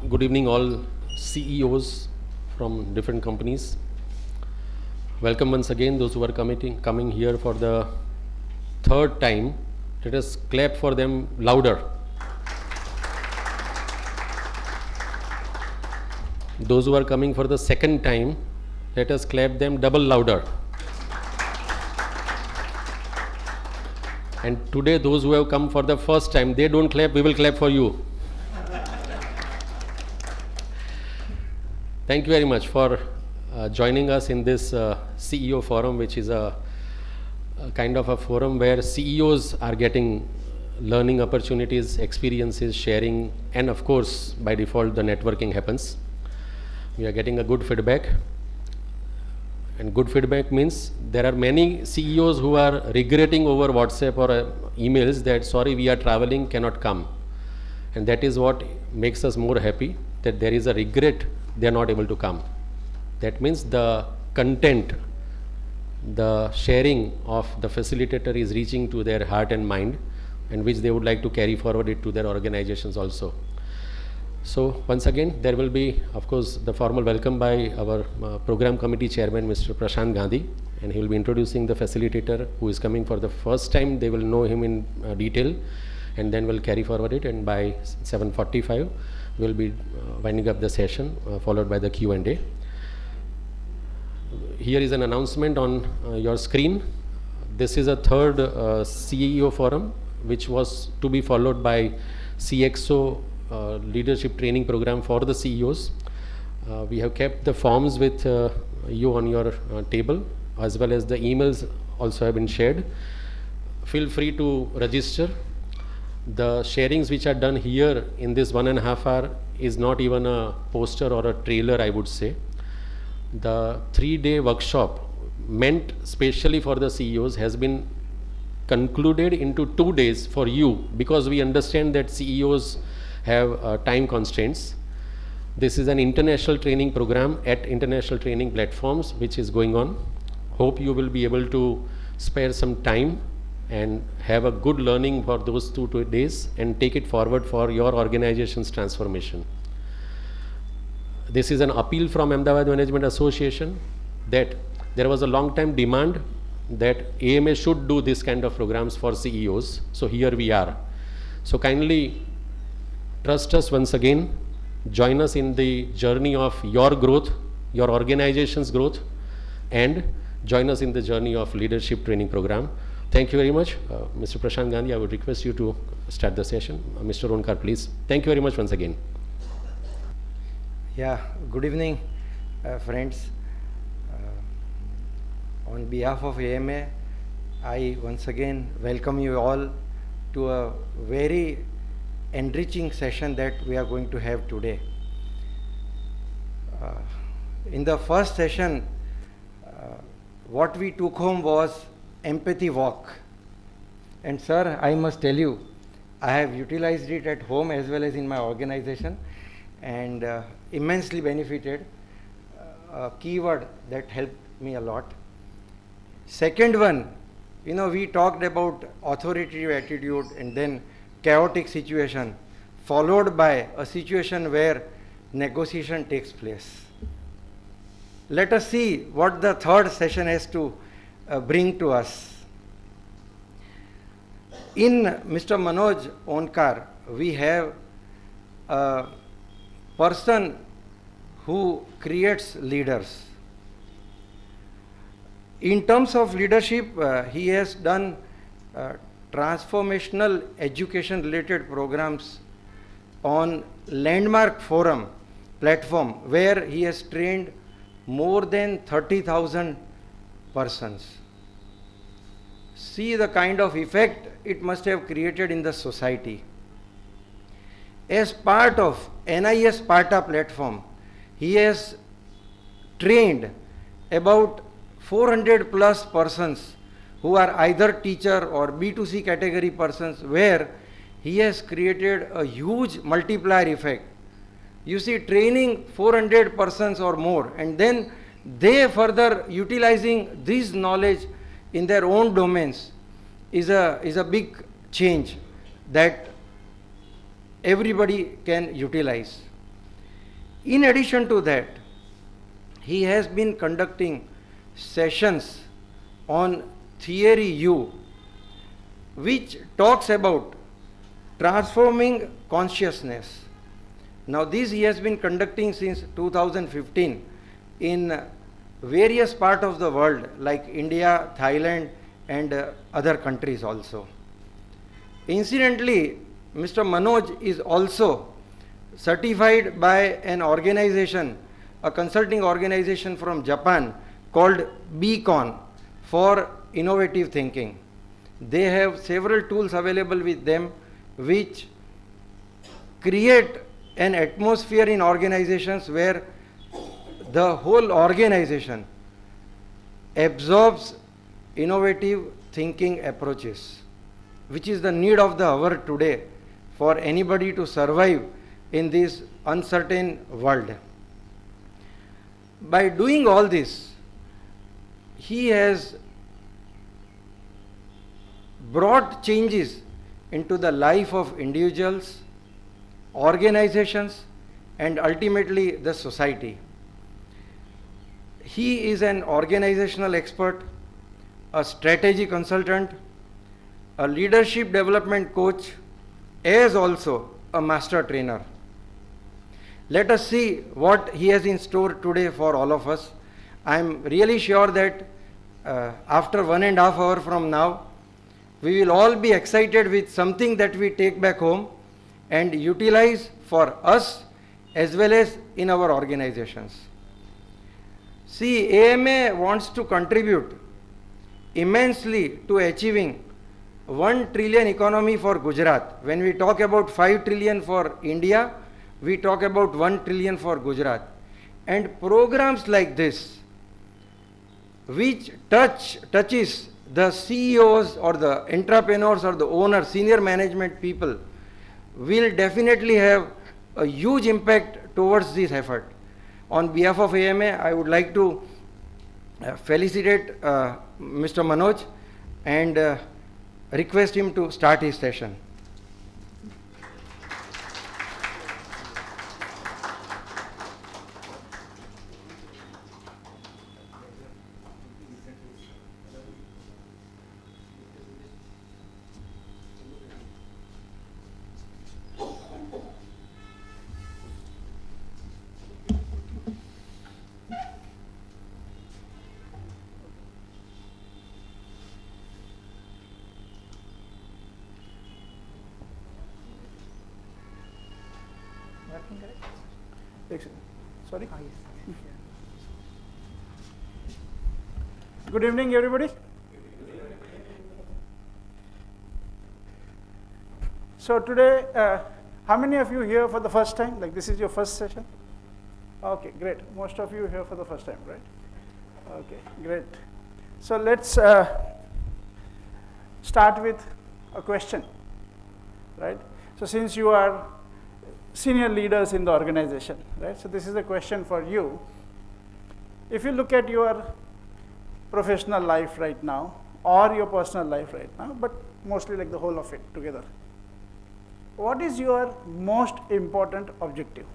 Good evening, all CEOs from different companies. Welcome once again, those who are coming here for the third time. Let us clap for them louder. Those who are coming for the second time, let us clap them double louder. And today, those who have come for the first time, they don't clap, we will clap for you. Thank you very much for joining us in this CEO forum, which is a kind of a forum where CEOs are getting learning opportunities, experiences, sharing, and of course, by default, the networking happens. We are getting a good feedback. And good feedback means there are many CEOs who are regretting over WhatsApp or emails that, sorry, we are traveling, cannot come. And that is what makes us more happy, that there is a regret they are not able to come. That means the content, the sharing of the facilitator is reaching to their heart and mind, and which they would like to carry forward it to their organizations also. So once again, there will be, of course, the formal welcome by our program committee chairman, Mr. Prashant Gandhi, and he will be introducing the facilitator who is coming for the first time. They will know him in detail, and then we'll carry forward it, and by 7:45, we'll be winding up the session, followed by the Q&A. Here is an announcement on your screen. This is a third CEO forum, which was to be followed by CXO leadership training program for the CEOs. We have kept the forms with you on your table, as well as the emails also have been shared. Feel free to register. The sharings which are done here in this 1.5 hour is not even a poster or a trailer, I would say. The 3-day workshop meant specially for the CEOs has been concluded into 2 days for you, because we understand that CEOs have time constraints. This is an international training program at international training platforms which is going on. Hope you will be able to spare some time and have a good learning for those 2 days and take it forward for your organization's transformation. This is an appeal from Ahmedabad Management Association that there was a long time demand that AMA should do this kind of programs for CEOs. So here we are. So kindly trust us once again, join us in the journey of your growth, your organization's growth, and join us in the journey of leadership training program. Thank you very much. Mr. Prashant Gandhi, I would request you to start the session. Mr. Onkar, please. Thank you very much once again. Yeah, good evening, friends. On behalf of AMA, I once again welcome you all to a very enriching session that we are going to have today. In the first session, what we took home was empathy walk. And sir, I must tell you, I have utilized it at home as well as in my organization, and immensely benefited. A keyword that helped me a lot. Second one, we talked about authoritative attitude and then chaotic situation, followed by a situation where negotiation takes place. Let us see what the third session has to bring to us. In Mr. Manoj Onkar, we have a person who creates leaders. In terms of leadership, he has done transformational education related programs on landmark forum platform, where he has trained more than 30,000 persons. See the kind of effect it must have created in the society. As part of NIS Sparta platform, he has trained about 400 plus persons who are either teacher or B2C category persons, where he has created a huge multiplier effect. You see, training 400 persons or more, and then they further utilizing this knowledge in their own domains is a big change that everybody can utilize. In addition to that, he has been conducting sessions on Theory U, which talks about transforming consciousness. Now, this he has been conducting since 2015 in various parts of the world like India, Thailand, and other countries also. Incidentally, Mr. Manoj is also certified by an organization, a consulting organization from Japan called Beacon for innovative thinking. They have several tools available with them which create an atmosphere in organizations where the whole organization absorbs innovative thinking approaches, which is the need of the hour today for anybody to survive in this uncertain world. By doing all this, he has brought changes into the life of individuals, organizations, and ultimately the society. He is an organizational expert, a strategy consultant, a leadership development coach, as also a master trainer. Let us see what he has in store today for all of us. I am really sure that after 1.5 hours from now, we will all be excited with something that we take back home and utilize for us as well as in our organizations. See, AMA wants to contribute immensely to achieving 1 trillion economy for Gujarat. When we talk about 5 trillion for India, we talk about 1 trillion for Gujarat. And programs like this, which touches the CEOs or the entrepreneurs or the owners, senior management people, will definitely have a huge impact towards this effort. On behalf of AMA, I would like to felicitate Mr. Manoj and request him to start his session. Sorry? Good evening, everybody. So today, how many of you here for the first time? Like this is your first session? Okay, great. Most of you here for the first time, right? Okay, great. So let's start with a question, right? So since you are senior leaders in the organization, right? So this is a question for you. If you look at your professional life right now or your personal life right now, but mostly like the whole of it together, what is your most important objective?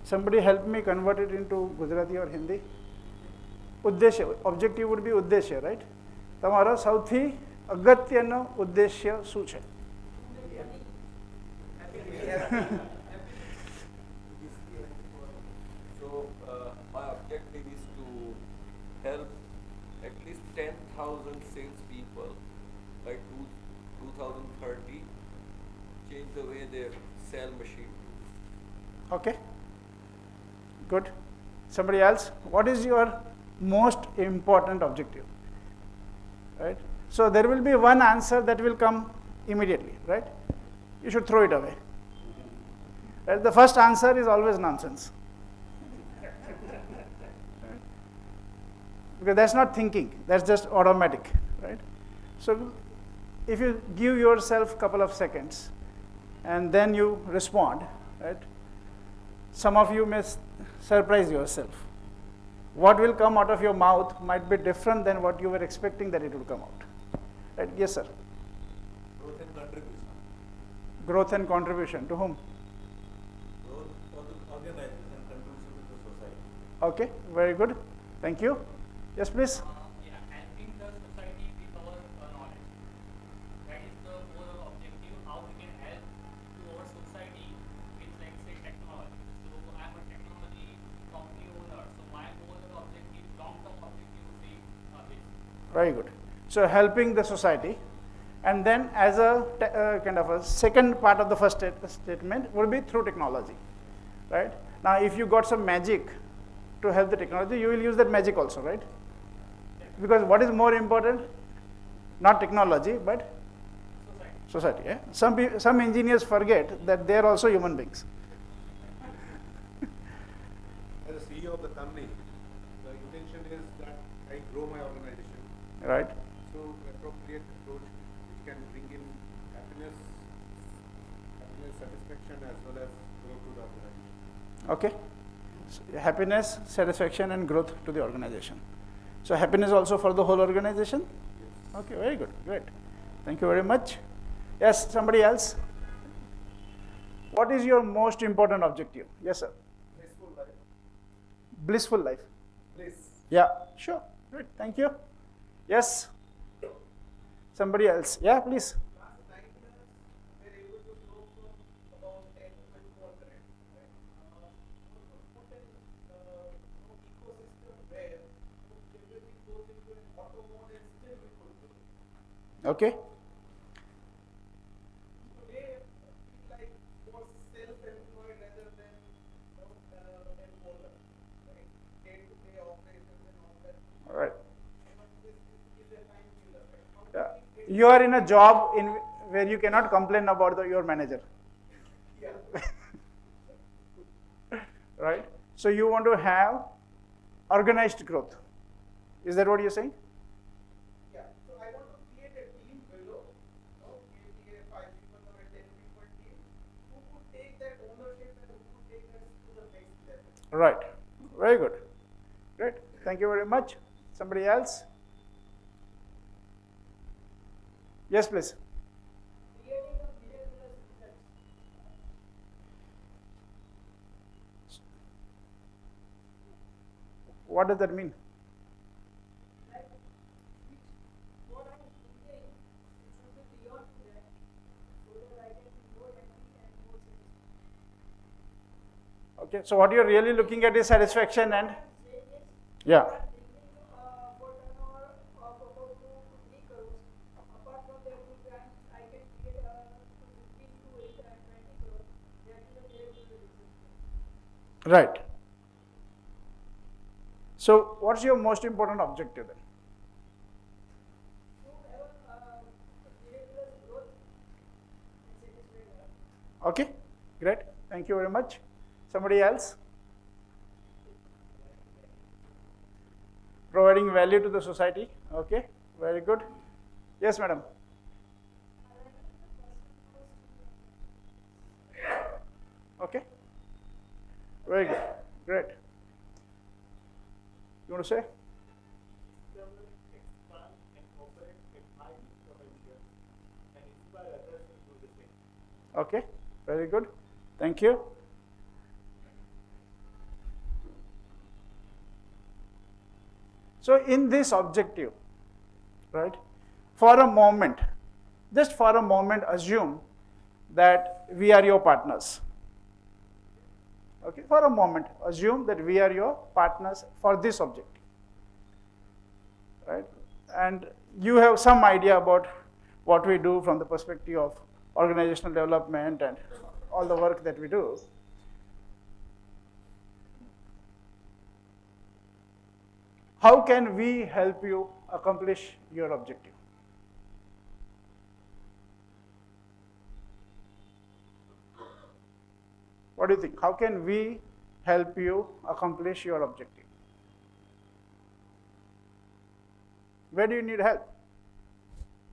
Somebody help me convert it into Gujarati or Hindi. ઉદ્દેશ્ય, objective would be ઉદ્દેશ્ય, right? તમારો સૌથી અગત્યનો ઉદ્દેશ્ય શું છે? So my objective is to help at least 10,000 salespeople by 2030 change the way they sell machine tools. Okay, good. Somebody else? What is your most important objective? Right? So there will be one answer that will come immediately, right? You should throw it away. Right? The first answer is always nonsense. Right? Because that's not thinking, that's just automatic, right? So if you give yourself a couple of seconds and then you respond, right? Some of you may surprise yourself. What will come out of your mouth might be different than what you were expecting that it will come out. Right? Yes, sir. Growth and contribution. Growth and contribution to whom? organization contribution to the society. Okay, very good. Thank you. Yes, please. Yeah, helping the society with our knowledge. That is the overall objective. How we can help to our society with, like, say, technology. So I'm a technology company owner. So my overall objective, long-term objective would be this. Very good. So helping the society, and then as a kind of a second part of the first statement would be through technology, right? Now, if you got some magic to help the technology, you will use that magic also, right? Because what is more important? Not technology, but society. Yeah? Some engineers forget that they are also human beings. As a CEO of the company, the intention is that I grow my organization Right. through appropriate approach which can bring in happiness, satisfaction as well as growth to the organization. Okay. So happiness, satisfaction, and growth to the organization. So happiness also for the whole organization? Yes. Okay, very good, great. Thank you very much. Yes, somebody else? What is your most important objective? Yes, sir. Blissful life. Blissful life. Bliss. Yeah, sure. Good, thank you. Yes? Somebody else? Yeah, please. Last 9 years, we're able to grow from about 10 to 24 current. Right? Put an ecosystem where everything goes into an auto mode and still we could grow. Okay. Today, feel like more self-employed rather than employer. Right? Day-to-day operations and all that. All right. This is a time killer. Right? How Yeah. do we get You are in a job in where you cannot complain about your manager. Right? So you want to have organized growth. Is that what you're saying? Yeah, so I want to create a team below, maybe a 5 people or a 10 people team who could take that ownership and who could take us to the next level. Right. Very good. Great. Thank you very much. Somebody else? Yes, please. Creating a miraculous results. What does that mean? Like, what I'm creating, it should be beyond that, so that I can be more happy and more satisfied. Okay. So what you're really looking at is satisfaction and yeah. For turnover of about 2 to 3 crores, apart from the every branch, I can create 15 to 8 and 20 crores. That is a miracle result. Right. So what's your most important objective then? To have miraculous growth and satisfaction. Okay. Great. Thank you very much. Somebody else? Providing value to the society. Okay. Very good. Yes, madam. Okay. Very good. Great. You want to say? Okay. Very good. Thank you. So in this objective, right, for a moment, just for a moment assume that we are your partners. Okay, for a moment assume that we are your partners for this objective, right? And you have some idea about what we do from the perspective of organizational development and all the work that we do. How can we help you accomplish your objective? What do you think? How can we help you accomplish your objective? Where do you need help?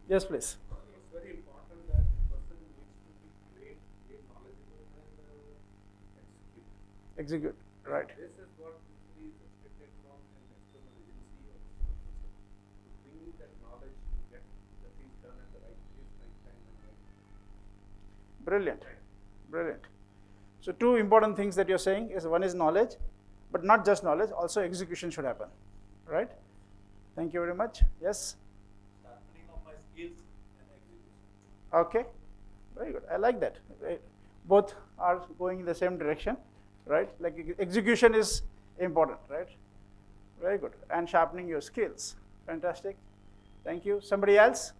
Yes, please. It's very important that the person needs to be great knowledgeable and execute. Execute. Right. This is what usually is expected from an external agency or external person to bring you that knowledge to get the things done at the right place, right time, and right. Brilliant. Brilliant. So two important things that you're saying is one is knowledge, but not just knowledge, also execution should happen, right? Thank you very much. Yes? Sharpening of my skills and execution. Okay, very good. I like that. Right. Both are going in the same direction, right? Like execution is important, right? Very good. And sharpening your skills. Fantastic. Thank you. Somebody else?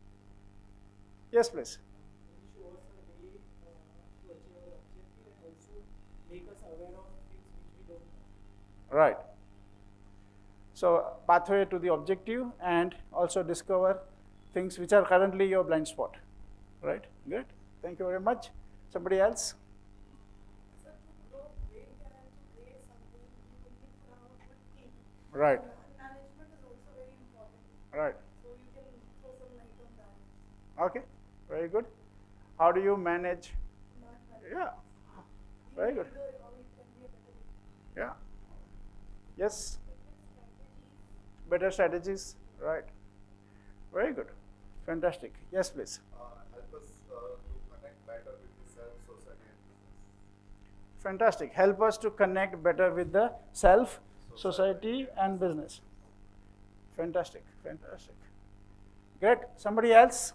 Yes, please. Show us a way to achieve our objective and also make us aware of things which we don't know. Right. So pathway to the objective and also discover things which are currently your blind spot. Right? Good. Thank you very much. Somebody else? So to grow great and to create something, you will need to have a good team. Right. Management is also very important. Right. So you can throw some light on that. Okay. Very good. How do you manage? Not Yeah. Very good. Or it can be a better Yeah. Yes. strategies. Better strategies. Right. Very good. Fantastic. Yes, please. Help us to connect better with the self, society, and business. Fantastic. Help us to connect better with the self, society, and business. Fantastic. Fantastic. Great. Somebody else?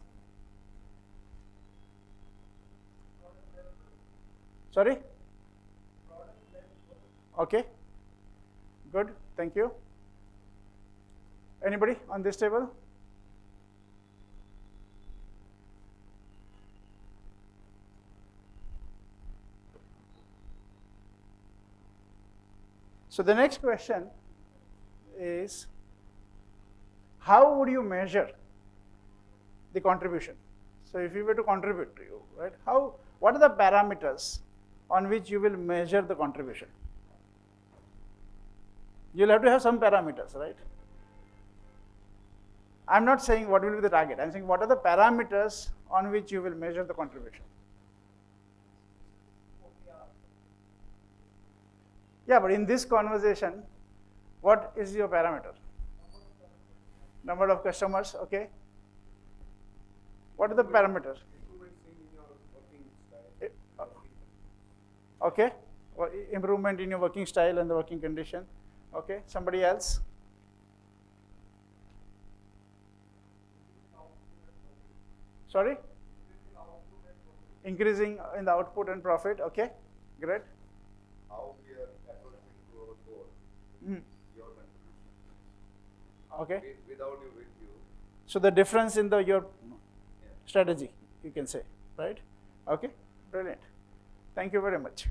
Sorry? Okay. Good. Thank you. Anybody on this table? So the next question is, how would you measure the contribution? So if you were to contribute to you, right? What are the parameters on which you will measure the contribution? You'll have to have some parameters, right? I'm not saying what will be the target. I'm saying what are the parameters on which you will measure the contribution? Yeah, but in this conversation, what is your parameter? Number of customers, okay. What are the parameters? Improvement seen in your working style. Okay, or improvement in your working style and the working condition. Okay, somebody else? Sorry? Increasing in the output and profit, okay, great. How we are approaching to our goal. Mm. Your contribution. Okay, Without you, with you. so the difference in your strategy, you can say, right? Okay, brilliant. Thank you very much.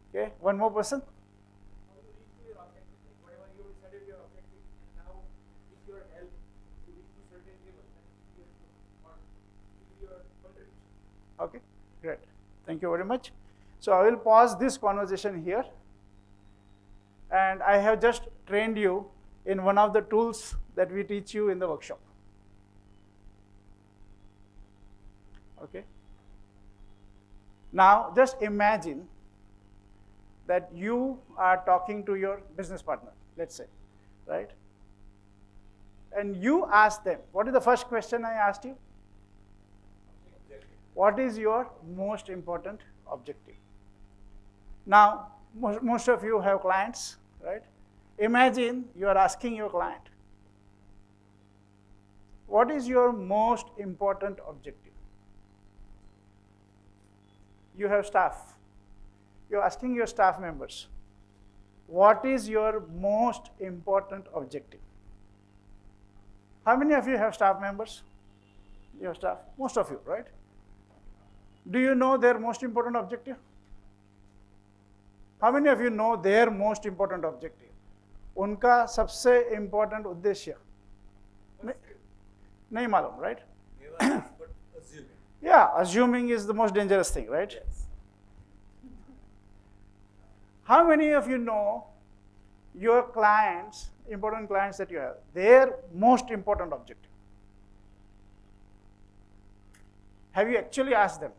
Okay, one more person? How you reach to your objective, like whatever you decided your objective, and now with your help to reach to certain level, then you or give your contribution. Okay, great. Thank you very much. So I will pause this conversation here. And I have just trained you in one of the tools that we teach you in the workshop. Okay. Now just imagine that you are talking to your business partner, let's say, right? And you ask them, what is the first question I asked you? What is your most important objective? Now, most of you have clients, right? Imagine you are asking your client, what is your most important objective? You have staff. You're asking your staff members, what is your most important objective? How many of you have staff members? Your staff, most of you, right? Do you know their most important objective? How many of you know their most important objective? उनका सबसे important उद्देश्य नहीं मालूम, right? Never ask, but assuming. Yeah, assuming is the most dangerous thing, right? Yes. How many of you know your clients, important clients that you have, their most important objective? Have you actually asked them?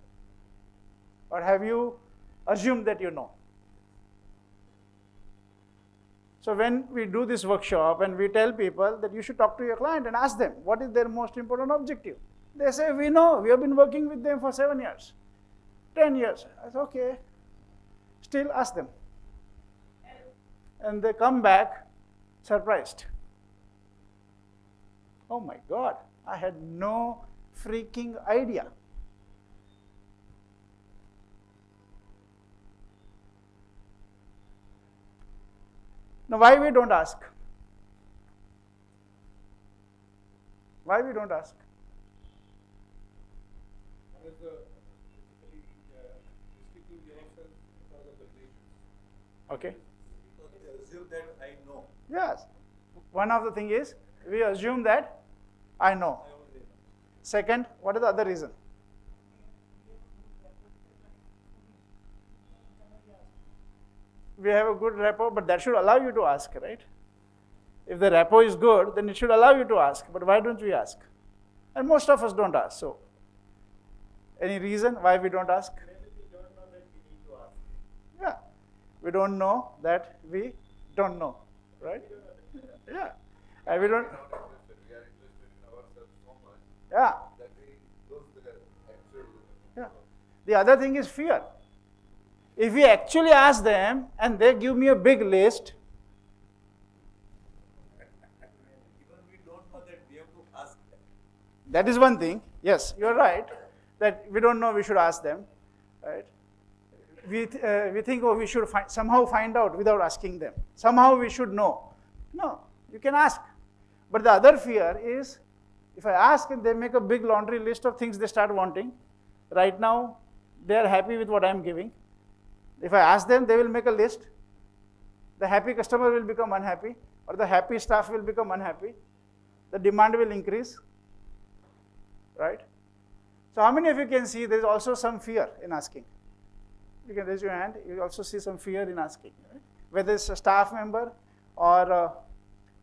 Or have you assumed that you know? So when we do this workshop and we tell people that you should talk to your client and ask them what is their most important objective, they say, we know, we have been working with them for 7 years, 10 years. I said, okay. Still ask them. And they come back surprised. Oh my God, I had no freaking idea. Now, why we don't ask? Why we don't ask? Because basically restricting yourself because of the relations. Okay. So they assume that I know. Yes. One of the thing is we assume that I know. I already know. Second, what is the other reason? We have a good rapport, but that should allow you to ask, right? If the rapport is good, then it should allow you to ask. But why don't we ask? And most of us don't ask. So, any reason why we don't ask? Maybe we don't know that we need to ask. Yeah. We don't know that we don't know, right? Yeah. And we don't. We are interested in ourselves so much Yeah. that we lose the actual. Yeah. The other thing is fear. If we actually ask them and they give me a big list, Even we don't know that we have to ask them. that is one thing. Yes, you're right. That we don't know, we should ask them, right? We think, oh, we should somehow find out without asking them. Somehow we should know. No, you can ask. But the other fear is, if I ask and they make a big laundry list of things they start wanting, right now they are happy with what I'm giving. If I ask them, they will make a list. The happy customer will become unhappy, or the happy staff will become unhappy. The demand will increase, right? So how many of you can see there is also some fear in asking? You can raise your hand. You also see some fear in asking, right? Whether it's a staff member or a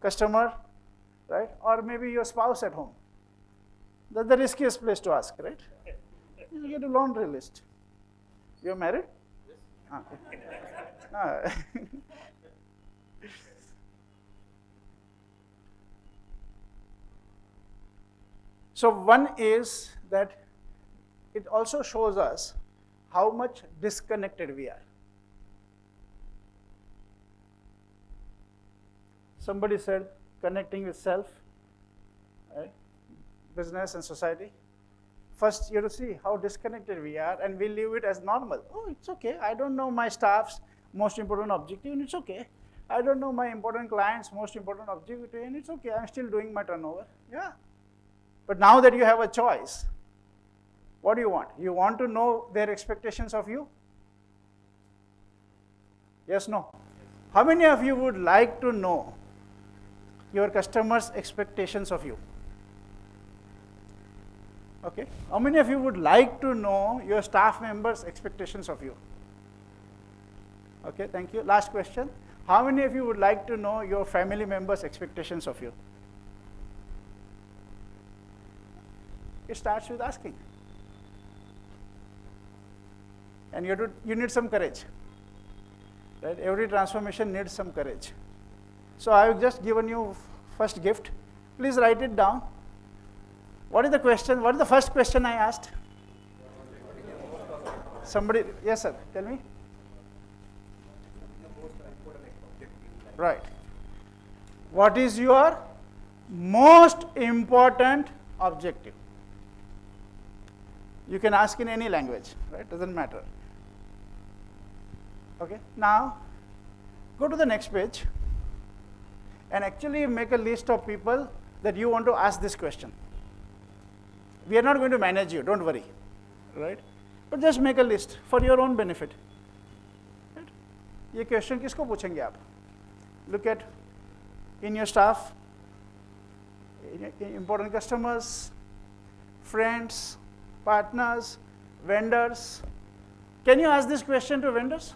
customer, right? Or maybe your spouse at home. That's the riskiest place to ask, right? You get a laundry list. You're married? Yes. Okay. So one is that it also shows us how much disconnected we are. Somebody said connecting with self, right? Business and society. First, you have to see how disconnected we are, and we leave it as normal. Oh, it's okay. I don't know my staff's most important objective, and it's okay. I don't know my important client's most important objective, and it's okay. I'm still doing my turnover. Yeah. But now that you have a choice, what do you want? You want to know their expectations of you? Yes, no? How many of you would like to know your customers' expectations of you? Okay. How many of you would like to know your staff members' expectations of you? Okay, thank you. Last question. How many of you would like to know your family members' expectations of you? It starts with asking. And you need some courage. Right? Every transformation needs some courage. So I have just given you first gift. Please write it down. What is the question? What is the first question I asked? Somebody, yes sir, tell me. Right. What is your most important objective? You can ask in any language, right? Doesn't matter. Okay, now go to the next page and actually make a list of people that you want to ask this question. We are not going to manage you, don't worry, right? But just make a list for your own benefit. Right? ये question किसको पूछेंगे आप? Look at in your staff, important customers, friends, partners, vendors. Can you ask this question to vendors?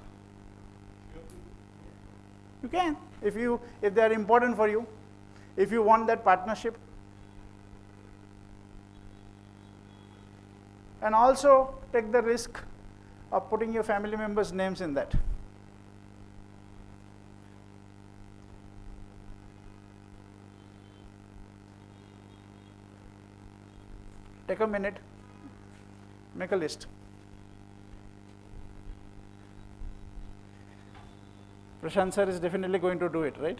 You can, if they are important for you, if you want that partnership. And also take the risk of putting your family members' names in that. Take a minute, make a list. Prashant sir is definitely going to do it, right?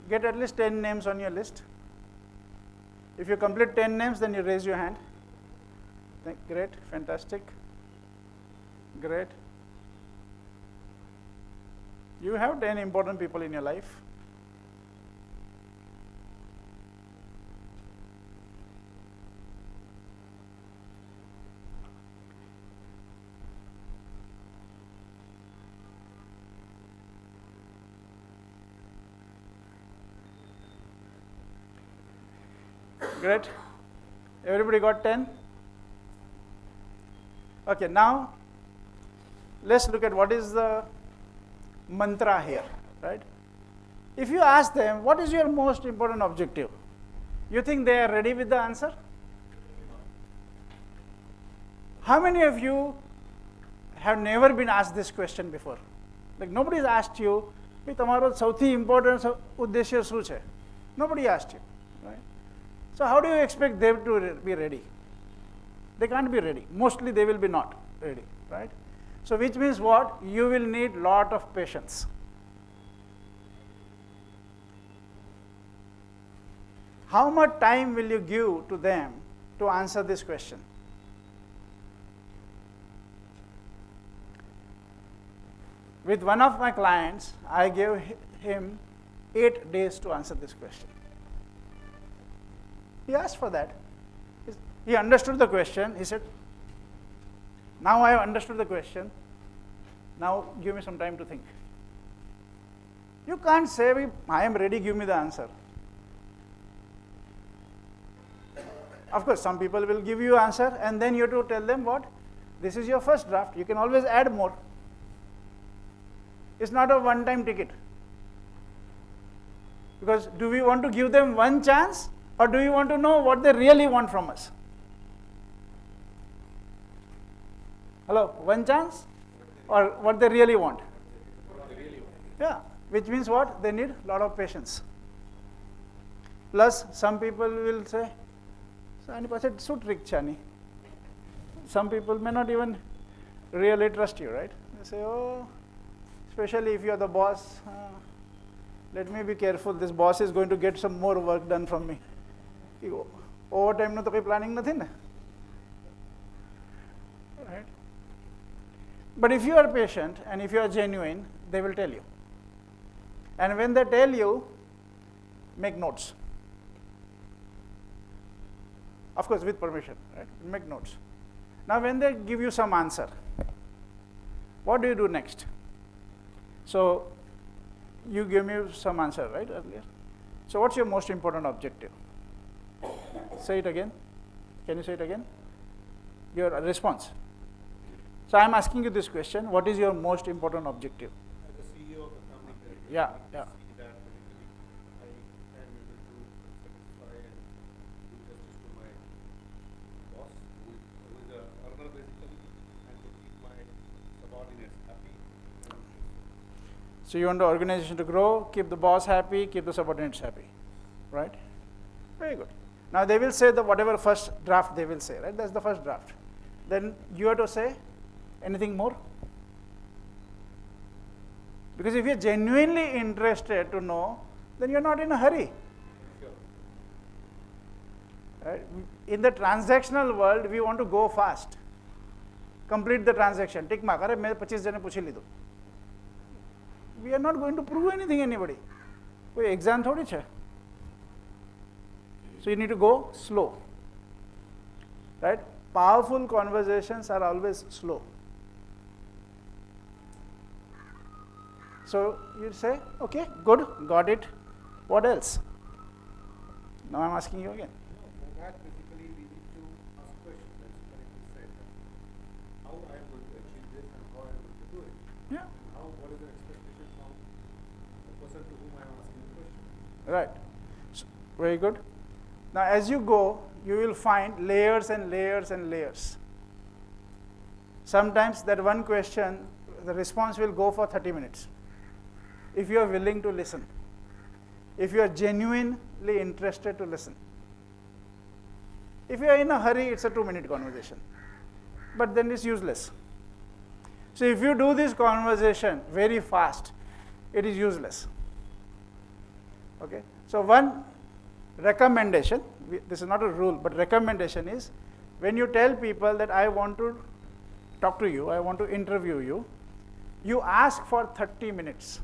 Get at least 10 names on your list. If you complete 10 names, then you raise your hand. Great, fantastic. Great. You have 10 important people in your life. Great. Everybody got 10? Okay, now let's look at what is the mantra here, right? If you ask them, what is your most important objective? You think they are ready with the answer? How many of you have never been asked this question before? Like nobody has asked you, તમારો સૌથી important ઉદ્દેશ્ય શું છે? Nobody asked you, right? So how do you expect them to be ready? They can't be ready. Mostly they will be not ready, right? So which means what? You will need lot of patience. How much time will you give to them to answer this question? With one of my clients, I gave him 8 days to answer this question. He asked for that. He understood the question. He said, now I have understood the question. Now give me some time to think. You can't say, I am ready, give me the answer. Of course, some people will give you answer and then you have to tell them what? This is your first draft. You can always add more. It's not a one-time ticket. Because do we want to give them one chance or do we want to know what they really want from us? Hello, one chance or what they really want? Yeah, which means what? They need a lot of patience. Plus, some people will say, some people may not even really trust you, right? They say, oh, especially if you're the boss, let me be careful, this boss is going to get some more work done from me. Overtime no to koi planning nothing. Right? But if you are patient and if you are genuine, they will tell you. And when they tell you, make notes. Of course, with permission, right? Make notes. Now, when they give you some answer, what do you do next? So, you gave me some answer, right, earlier? So, what's your most important objective? Say it again. Can you say it again? Your response. So, I am asking you this question. What is your most important objective? As a CEO of a company, Yeah. see that particularly, I am able to satisfy and do justice to my boss, who is a earner basically, and to keep my subordinates happy. So, you want the organization to grow, keep the boss happy, keep the subordinates happy, right? Very good. Now, they will say the whatever first draft they will say, right? That's the first draft. Then you have to say anything more? Because if you're genuinely interested to know, then you're not in a hurry. Sure. Right? In the transactional world, we want to go fast. Complete the transaction. Tick mark. अरे मैं 25 जने पूछ ली तो. We are not going to prove anything anybody. कोई exam थोड़ी है. So you need to go slow. Right? Powerful conversations are always slow. So you say, okay, good, got it. What else? Now I'm asking you again. For that, basically, we need to ask questions, as you correctly said, how I am going to achieve this and how I am going to do it. Yeah. And what is the expectation from the person to whom I am asking the question. Right. So, very good. Now, as you go, you will find layers and layers and layers. sometimes that one question, the response will go for 30 minutes. If you are willing to listen, if you are genuinely interested to listen. If you are in a hurry, it's a 2-minute conversation. But then it's useless. So if you do this conversation very fast, it is useless. Okay? So one recommendation, this is not a rule, but recommendation is, when you tell people that I want to talk to you, I want to interview you, you ask for 30 minutes.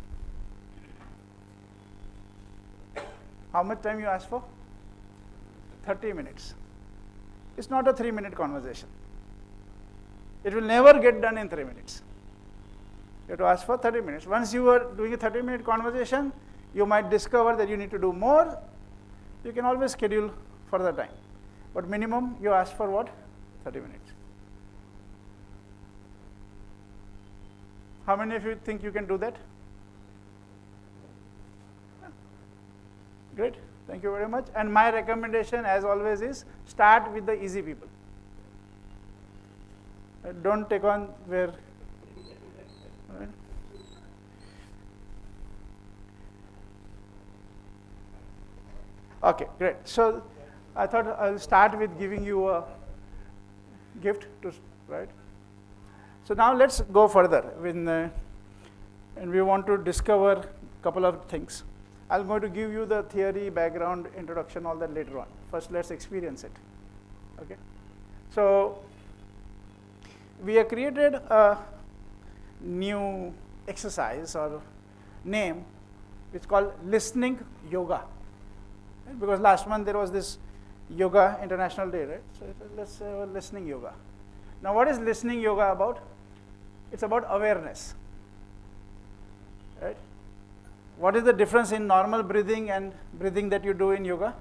How much time you ask for? 30 minutes. It's not a 3-minute conversation. It will never get done in 3 minutes. You have to ask for 30 minutes. Once you are doing a 30-minute conversation, you might discover that you need to do more. You can always schedule further time. But minimum, you ask for what? 30 minutes. How many of you think you can do that? Great. Thank you very much. And my recommendation, as always, is start with the easy people. Don't take on where. Right? Okay, great. So I thought I'll start with giving you a gift to, right? So now let's go further. And we want to discover a couple of things. I'm going to give you the theory, background, introduction, all that later on. First, let's experience it. Okay. So we have created a new exercise or name. It's called listening yoga. Right? Because last month there was this yoga international day, right? So let's say listening yoga. Now, what is listening yoga about? It's about awareness. Right? What is the difference in normal breathing and breathing that you do in yoga?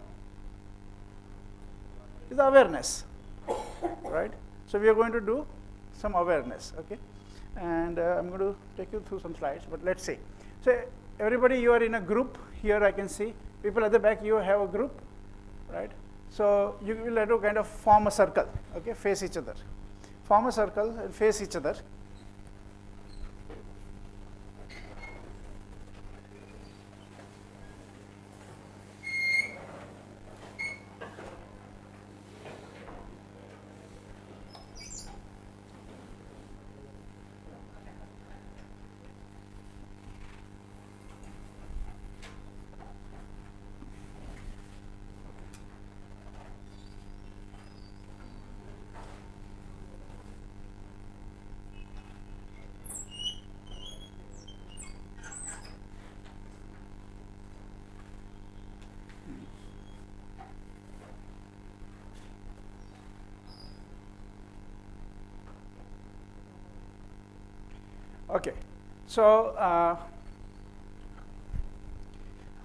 It's awareness, right? So we are going to do some awareness, okay? And I'm going to take you through some slides, but let's see. So everybody, you are in a group. Here I can see people at the back, you have a group, right? So you will have to kind of form a circle, okay? Face each other. Form a circle and face each other. Okay, so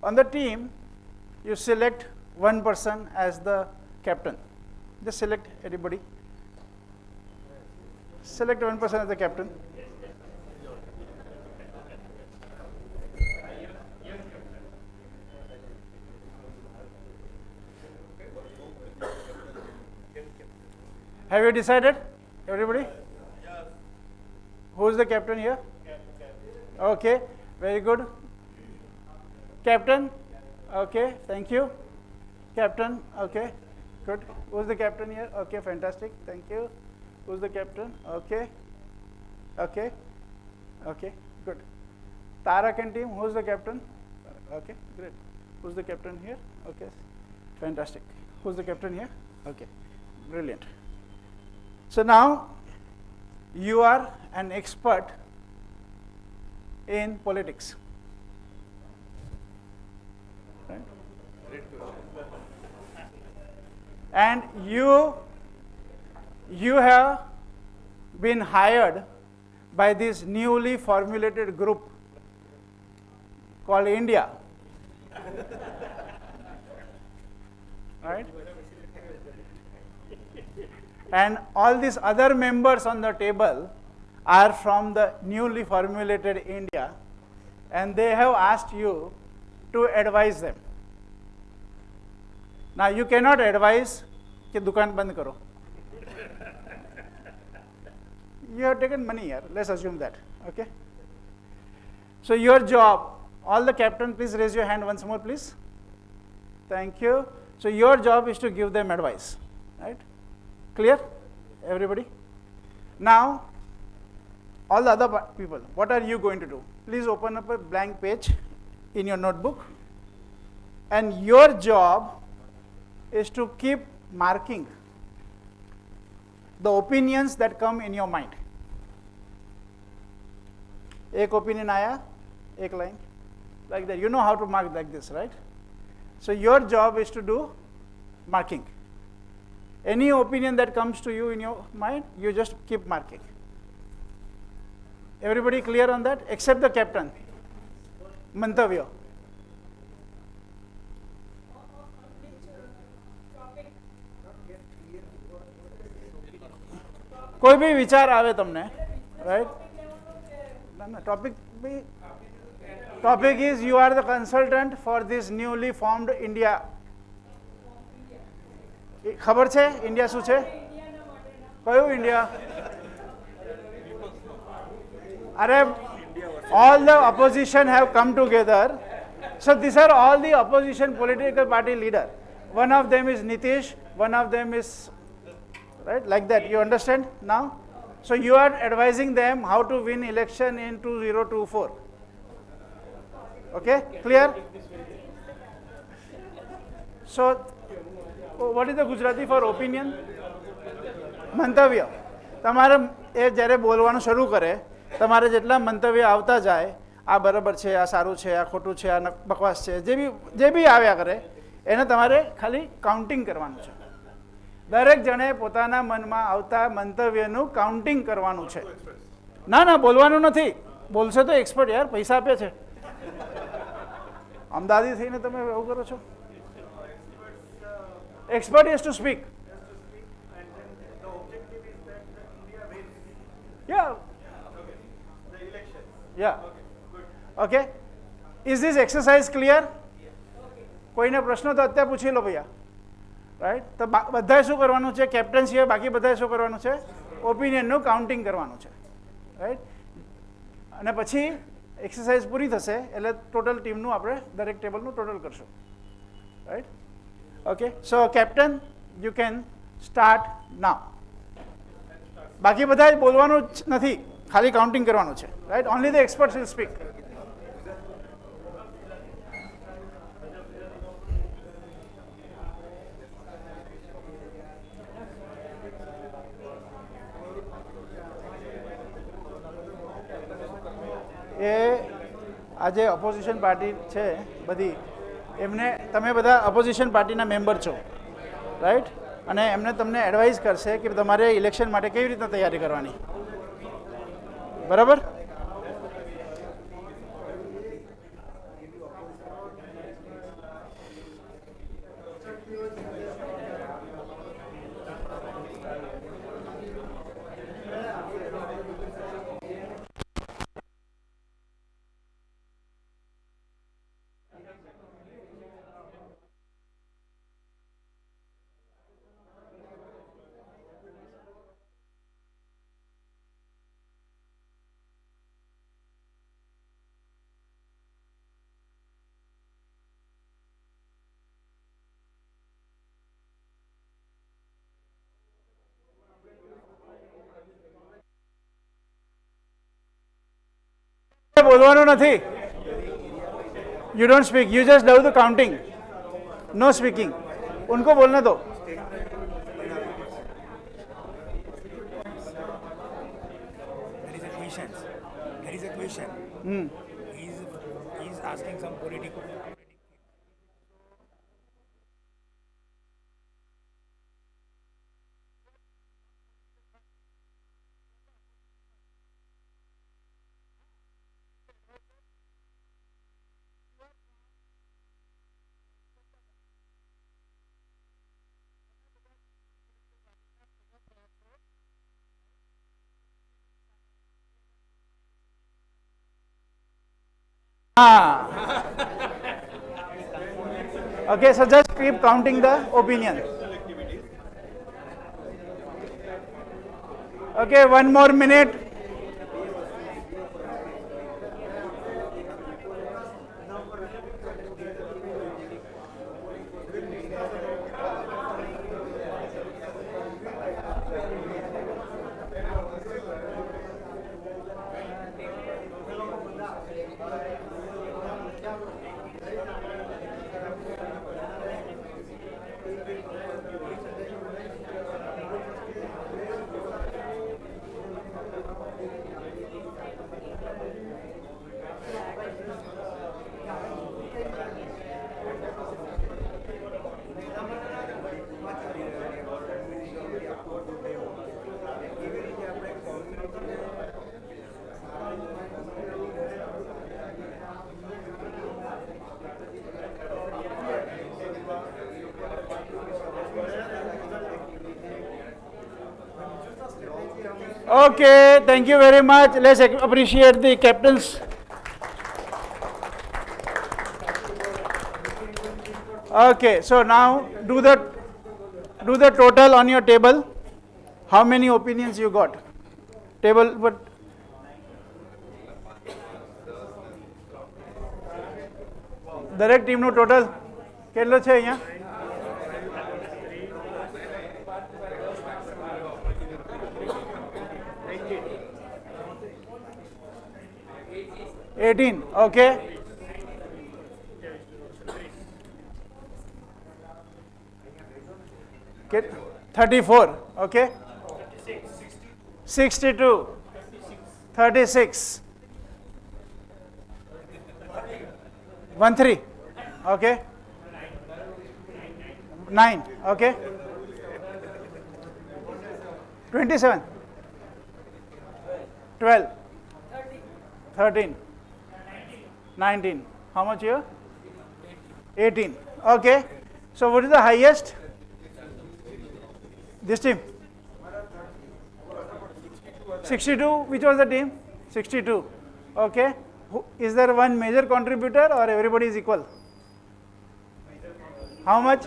on the team, you select one person as the captain. Just select anybody. Select one person as the captain. Have you decided, everybody? Who is the captain here? Okay, very good. Captain? Okay, thank you. Captain? Okay, good. Who's the captain here? Okay, fantastic, thank you. Who's the captain? Okay, okay, okay, good. Tarak and team, who's the captain? Okay, great. Who's the captain here? Okay, fantastic. Who's the captain here? Okay, brilliant. So now, you are an expert in politics. Right? And you have been hired by this newly formulated group called India. Right? And all these other members on the table are from the newly formulated India, and they have asked you to advise them. Now you cannot advise कि दुकान बंद करो. You have taken money here. Let's assume that. Okay. So your job, all the captain, please raise your hand once more, please. Thank you. So your job is to give them advice, right? Clear? Everybody? Now, all the other people, what are you going to do? Please open up a blank page in your notebook. And your job is to keep marking the opinions that come in your mind. एक opinion आया, एक line, like that. You know how to mark like this, right? So your job is to do marking. Any opinion that comes to you in your mind, you just keep marking. Everybody clear on that? Except the captain. Mantavya. कोई भी विचार आवे तमने, right? No, topic is you are the consultant for this newly formed India. खबर छे India શું છે? કયું ઇન્ડિયા? અરે, all the opposition have come together. So these are all the opposition political party leader. One of them is Nitish, one of them is, right, like that. You understand now? So you are advising them how to win election in 2024. Okay, clear? So what is the Gujarati for opinion? મંતવ્ય. તમારે એ જ્યારે બોલવાનું શરૂ કરે, તમારે જેટલા મંતવ્ય આવતા જાય, આ બરાબર છે, આ સારું છે, આ ખોટું છે, આ બકવાસ છે, જે બી આવ્યા કરે, એને તમારે ખાલી કાઉન્ટિંગ કરવાનું છે. દરેક જણે પોતાના મનમાં આવતા મંતવ્યનું કાઉન્ટિંગ કરવાનું છે. ના ના, બોલવાનું નથી. બોલશે તો એક્સપર્ટ યાર, પૈસા આપે છે. અમદાવાદી થઈને તમે એવું કરો છો? Expert is to speak. Yeah. The election. Yeah. Okay, good. Okay. Is this exercise clear? કોઈને પ્રશ્નો તો અત્યારે પૂછી લો ભૈયા. રાઈટ? તો બધાએ શું કરવાનું છે? કેપ્ટન સિવાય બાકી બધાએ શું કરવાનું છે? ઓપિનિયનનું કાઉન્ટિંગ કરવાનું છે. રાઈટ? અને પછી એક્સરસાઇઝ પૂરી થશે એટલે ટોટલ ટીમનું આપણે દરેક ટેબલનું ટોટલ કરશું. Right? Okay, so captain, you can start now. બાકી બધા બોલવાનું નથી, ખાલી કાઉન્ટિંગ કરવાનું છે. Right? Only the experts will speak. એ આજે ઓપોઝિશન પાર્ટી છે બધી, એમને તમે બધા ઓપોઝિશન પાર્ટીના મેમ્બર છો, રાઈટ? અને એમને તમને એડવાઇસ કરશે કે તમારે ઇલેક્શન માટે કેવી રીતના તૈયારી કરવાની. બરાબર? બોલવાનું નથી. You don't speak. You just do the counting. No speaking. उनको बोलने दो. There is a question. There is a question. He's asking some political. Okay, so just keep counting the opinion. Okay, 1 more minute. Okay, thank you very much. Let's appreciate the captains. Okay, so now do the total on your table. How many opinions you got? Table, but દરેક ટીમનું total કેટલો છે અહીંયા? 18, okay. Okay, 34, okay. 62, 36, 13, okay. 9, okay. 27, 12, 13, 19. How much here? 18. Okay. So what is the highest? This team? 62. Which was the team? 62. Okay. Is there one major contributor or everybody is equal? How much?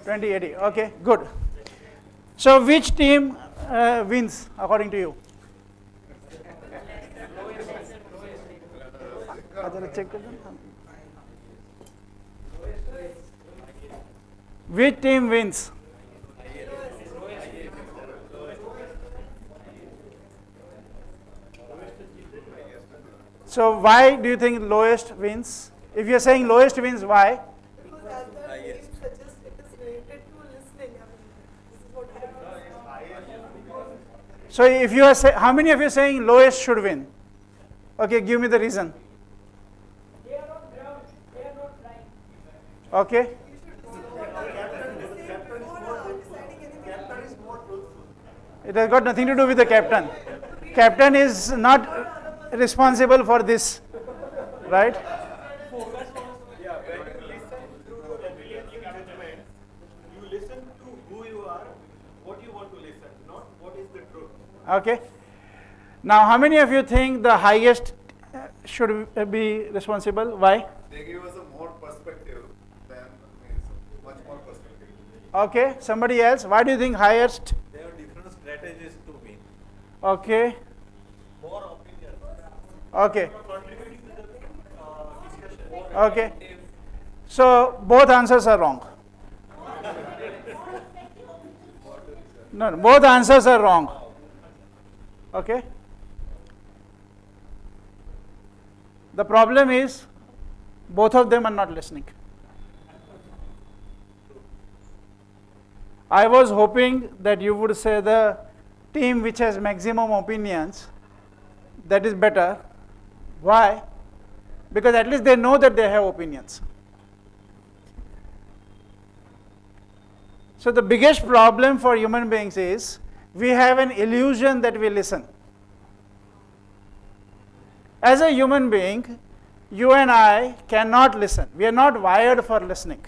20, 80. Okay, good. So which team wins according to you? Which team wins? So why do you think lowest wins? If you are saying lowest wins, why? Because as the name suggests, it is related to listening. I mean, this is what I So if you are how many of you are saying lowest should win? Okay, give me the reason. They are on ground. They are not flying. Okay. It has got nothing to do with the captain. Captain is not responsible for this, right? Yeah, when you listen through the ability judgment, you listen to who you are, what you want to listen, not what is the truth. Okay. Now, how many of you think the highest should be responsible? Why? They give us a more perspective than means much more perspective. Okay. Somebody else? Why do you think highest? They have different strategies to win. Okay. More opinion. Okay. Contributing to the discussion. Okay. So both answers are wrong. No, both answers are wrong. Okay. The problem is both of them are not listening. I was hoping that you would say the team which has maximum opinions, that is better. Why? Because at least they know that they have opinions. So the biggest problem for human beings is we have an illusion that we listen. As a human being, you and I cannot listen. We are not wired for listening.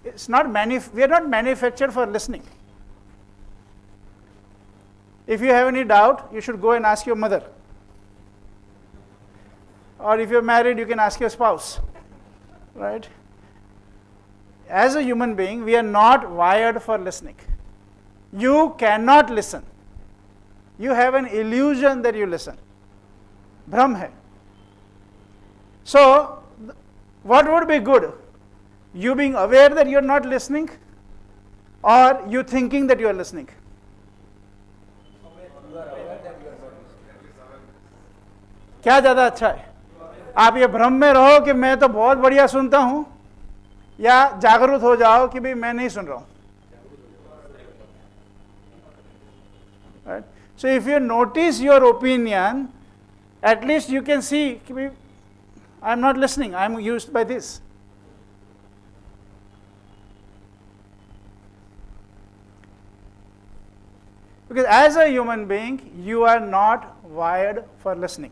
It's not we are not manufactured for listening. If you have any doubt, you should go and ask your mother. Or if you're married, you can ask your spouse. Right? As a human being, we are not wired for listening. You cannot listen. You have an illusion that you listen. Bhram hai. So, what would be good? You being aware that you are not listening, or you thinking that you are listening? क्या ज़्यादा अच्छा है? आप ये भ्रम में रहो कि मैं तो बहुत बढ़िया सुनता हूँ, या जागरूक हो जाओ कि भाई मैं नहीं सुन रहा हूँ. Right? So if you notice your opinion, at least you can see, I am not listening, I am used by this. Because as a human being, you are not wired for listening.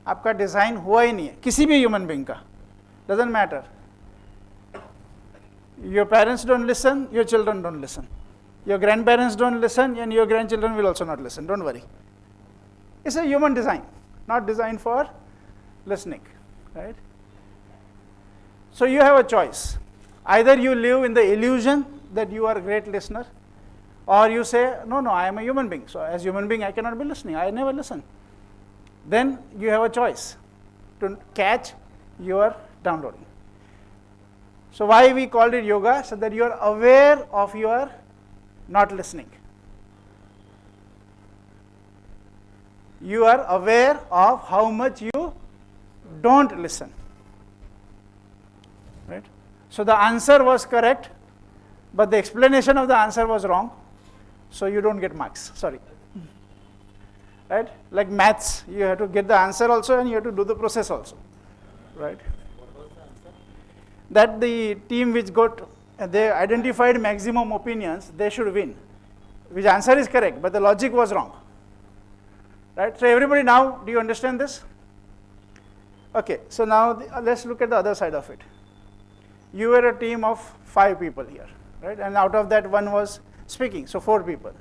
आपका design हुआ ही नहीं है, किसी भी human being का. Doesn't matter. Your parents don't listen, your children don't listen. Your grandparents don't listen, and your grandchildren will also not listen. Don't worry. It's a human design, not designed for listening, right? So you have a choice. Either you live in the illusion that you are a great listener, or you say, no, I am a human being. So as human being, I cannot be listening. I never listen. Then you have a choice to catch your downloading. So why we called it yoga? So that you are aware of your not listening. You are aware of how much you don't listen. Right? So the answer was correct, but the explanation of the answer was wrong. So you don't get marks. Sorry. Right? Like maths, you have to get the answer also and you have to do the process also. Right? That the team which got, they identified maximum opinions, they should win. Which answer is correct, but the logic was wrong. Right? So everybody now, do you understand this? Okay, so now let's look at the other side of it. You were a team of 5 people here, right? And out of that, 1 was speaking, so 4 people.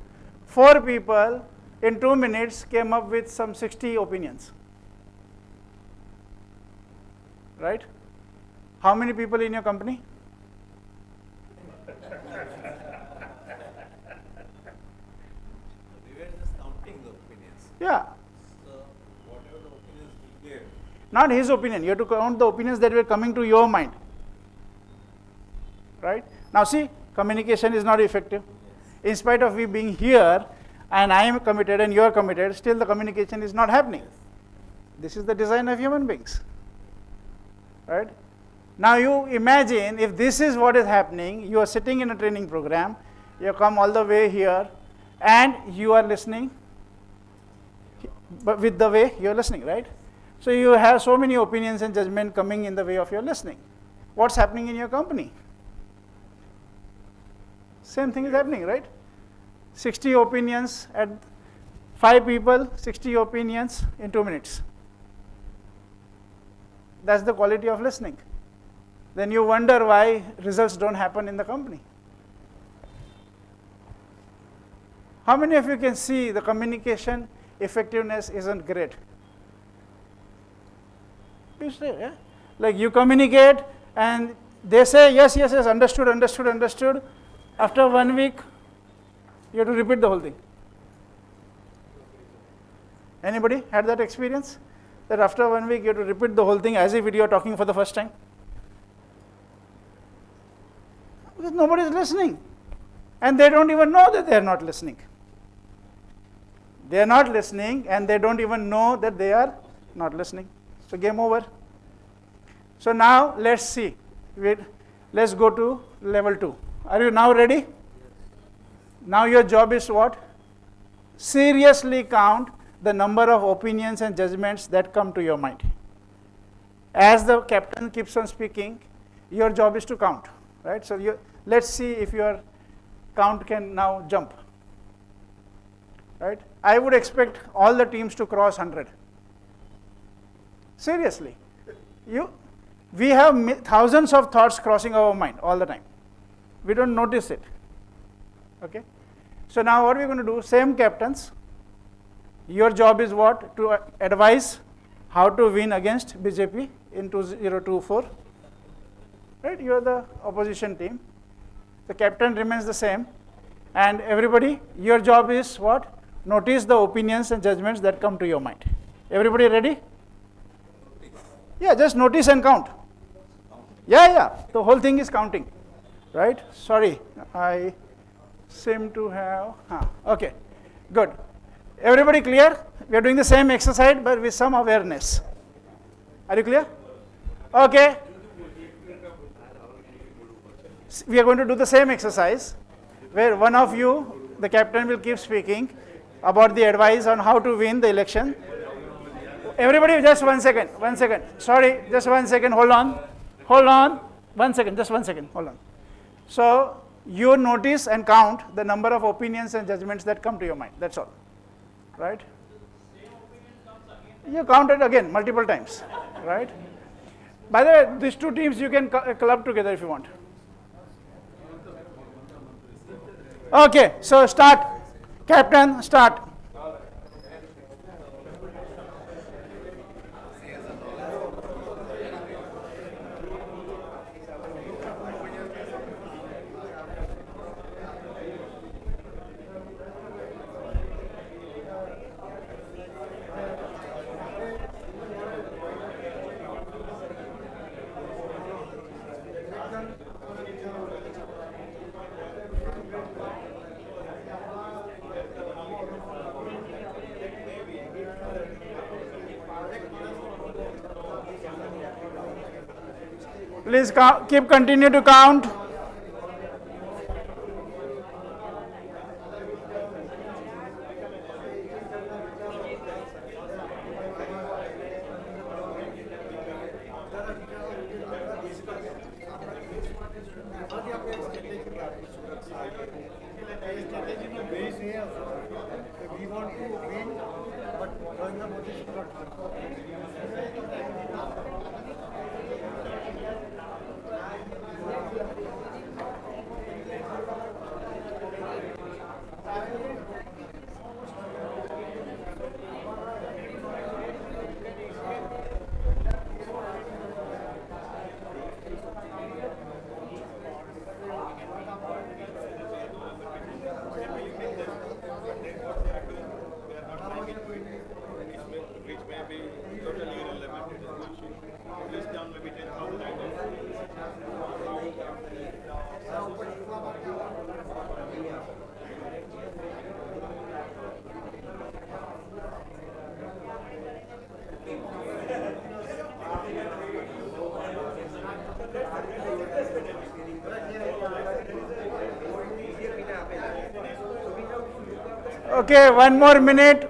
4 people in 2 minutes came up with some 60 opinions. Right? How many people in your company? We were just counting the opinions. Yeah. So whatever the opinions he gave. Not his opinion. You have to count the opinions that were coming to your mind. Right? Now see, communication is not effective. In spite of we being here, and I am committed and you are committed, still the communication is not happening. This is the design of human beings. Right? Now you imagine if this is what is happening, you are sitting in a training program, you come all the way here, and you are listening, but with the way you are listening, right? So you have so many opinions and judgment coming in the way of your listening. What's happening in your company? Same thing is happening, right? 60 opinions at 5 people, 60 opinions in 2 minutes. That's the quality of listening. Then you wonder why results don't happen in the company. How many of you can see the communication effectiveness isn't great? You say, yeah? Like you communicate and they say, yes, understood. After 1 week, you have to repeat the whole thing. Anybody had that experience? That after 1 week, you have to repeat the whole thing as if you are talking for the first time? Because nobody is listening. And they don't even know that they are not listening. They are not listening and they don't even know that they are not listening. So game over. So now let's see. Let's go to level 2. Are you now ready? Now your job is what? Seriously count the number of opinions and judgments that come to your mind. As the captain keeps on speaking, your job is to count, right? So let's see if your count can now jump, right? I would expect all the teams to cross 100. Seriously, we have thousands of thoughts crossing our mind all the time. We don't notice it. Okay. So now what we're going to do, same captains. Your job is what? To advise how to win against BJP in 2024. Right? You are the opposition team. The captain remains the same. And everybody, your job is what? Notice the opinions and judgments that come to your mind. Everybody ready? Yeah, just notice and count. Yeah, the whole thing is counting, right? Sorry, I seem to have, okay, good. Everybody clear? We are doing the same exercise but with some awareness. Are you clear? Okay. We are going to do the same exercise where one of you, the captain, will keep speaking about the advice on how to win the election. Everybody, just 1 second, 1 second. Sorry, just 1 second, hold on. 1 second, just 1 second, hold on. So, you notice and count the number of opinions and judgments that come to your mind, that's all. Right? You count it again, multiple times, right? By the way, these two teams you can club together if you want. Okay, so start. Captain, start. Please continue to count. Which may be totally irrelevant. It is bullshit. List down maybe 10,000 items. Okay, 1 more minute.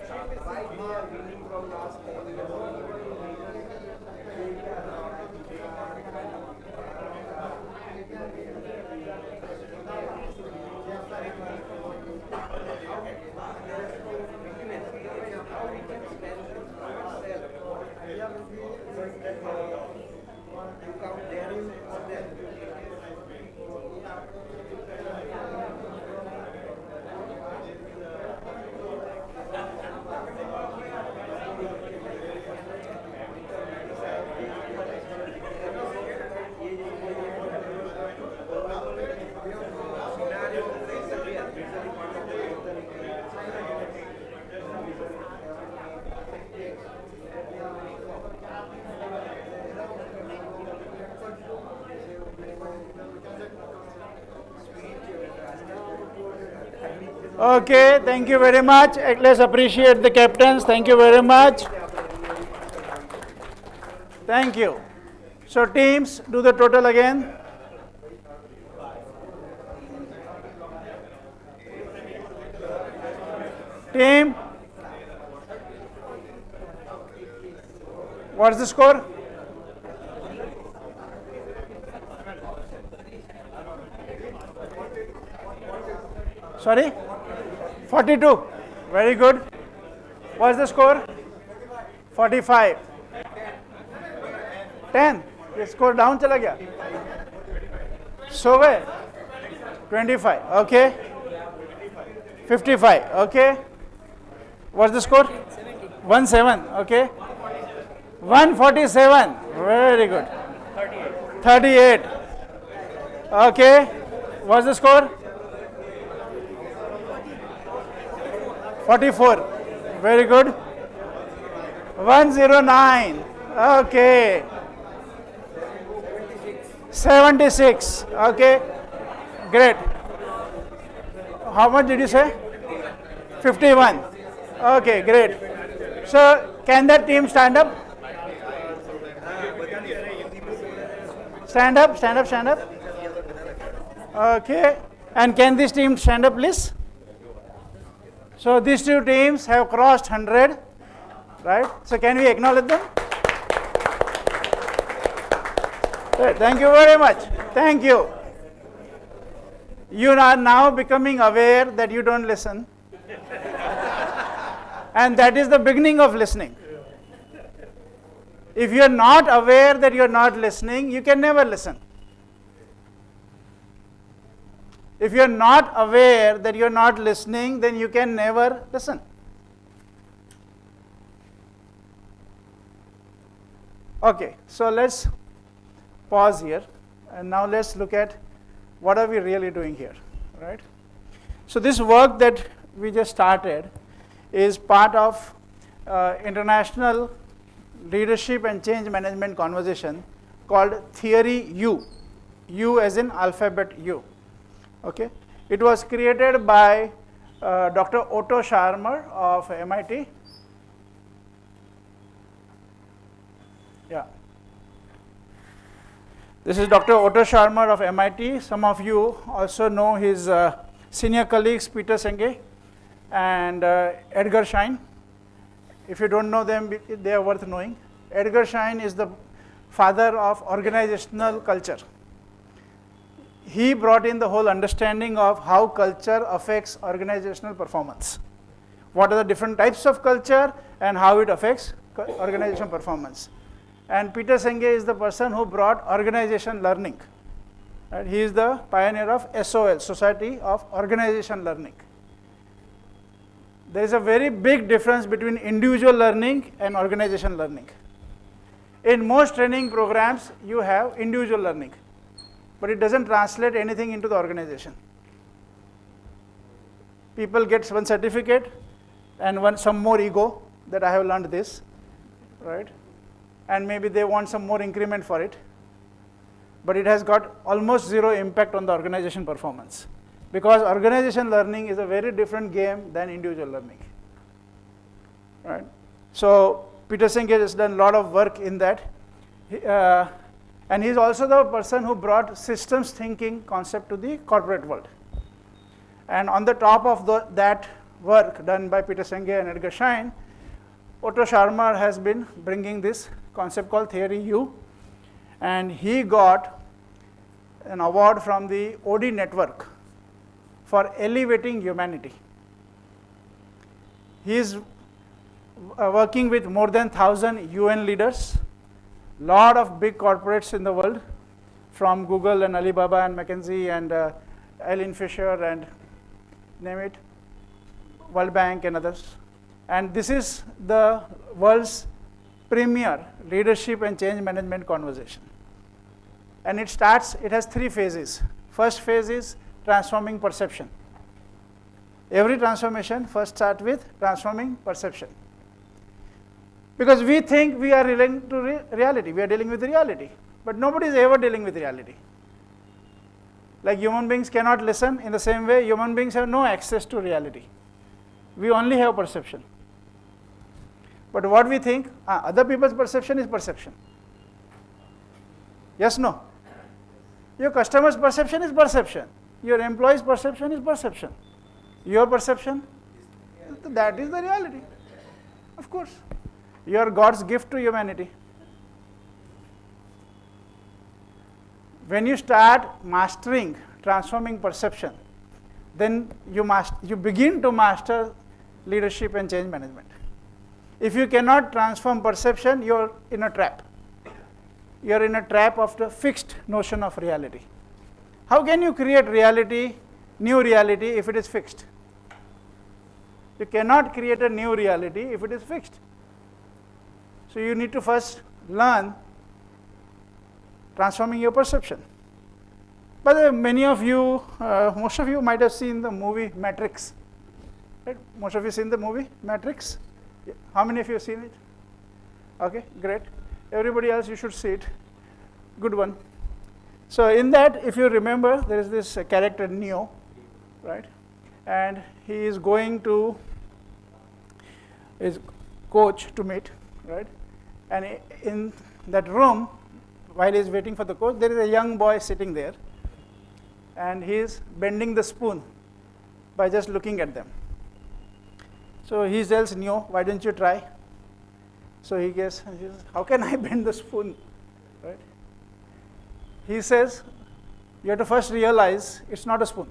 Okay, thank you very much. Let's appreciate the captains. Thank you very much. Thank you. So teams, do the total again. Team, what's the score? Sorry? 42. Very good. What's the score? 45. 10. ये score down चला गया. सो गए. 25. Okay. 55. Okay. What's the score? 17. Okay. 147. Very good. 38. Okay. What's the score? 44. Very good. 109. Okay. 76. Okay. Great. How much did you say? 51. Okay, great. So, can that team stand up? Stand up, stand up, stand up. Okay. And can this team stand up, please? So, these two teams have crossed 100, right? So, can we acknowledge them? Great. Thank you very much. Thank you. You are now becoming aware that you don't listen. And that is the beginning of listening. If you are not aware that you are not listening, you can never listen. If you are not aware that you are not listening, then you can never listen. Okay, so let's pause here, and now let's look at what are we really doing here, right? So this work that we just started is part of international leadership and change management conversation called Theory U, U as in alphabet U. Okay, it was created by Dr. Otto Scharmer of MIT. Yeah. This is Dr. Otto Scharmer of MIT. Some of you also know his senior colleagues Peter Senge and Edgar Schein. If you don't know them, they are worth knowing. Edgar Schein is the father of organizational culture. He brought in the whole understanding of how culture affects organizational performance. What are the different types of culture and how it affects organizational performance. And Peter Senge is the person who brought organization learning. Right? He is the pioneer of SOL, Society of Organization Learning. There is a very big difference between individual learning and organization learning. In most training programs, you have individual learning, but it doesn't translate anything into the organization. People get one certificate and some more ego that I have learned this, right? And maybe they want some more increment for it, but it has got almost zero impact on the organization performance, because organization learning is a very different game than individual learning, right? So Peter Senge has done a lot of work in that, and he's also the person who brought systems thinking concept to the corporate world. And on the top of that work done by Peter Senge and Edgar Schein, Otto Scharmer has been bringing this concept called Theory U, and he got an award from the OD network for elevating humanity. He is working with more than 1,000 UN leaders, lot of big corporates in the world, from Google and Alibaba and McKinsey and Eileen Fisher and name it, World Bank and others. And this is the world's premier leadership and change management conversation. And it has 3 phases. First phase is transforming perception. Every transformation first starts with transforming perception. Because we think we are relating to reality, we are dealing with reality, but nobody is ever dealing with reality. Like human beings cannot listen, in the same way human beings have no access to reality. We only have perception. But what we think, other people's perception is perception. Yes, no? Your customer's perception is perception. Your employee's perception is perception. Your perception, that is the reality. Of course. You are God's gift to humanity. When you start mastering transforming perception, then you begin to master leadership and change management. If you cannot transform perception, you are in a trap. You are in a trap of the fixed notion of reality. How can you create reality, new reality, if it is fixed? You cannot create a new reality if it is fixed. So you need to first learn transforming your perception. By the way, many of you, most of you might have seen the movie Matrix. Right? Most of you seen the movie Matrix? Yeah. How many of you have seen it? Okay, great. Everybody else, you should see it. Good one. So in that, if you remember, there is this character Neo, right? And he is going to his coach to meet, right? And in that room, while he is waiting for the coach, there is a young boy sitting there, and he is bending the spoon by just looking at them. So he tells Neo, why don't you try? So he says, how can I bend the spoon? Right? He says, you have to first realize it's not a spoon.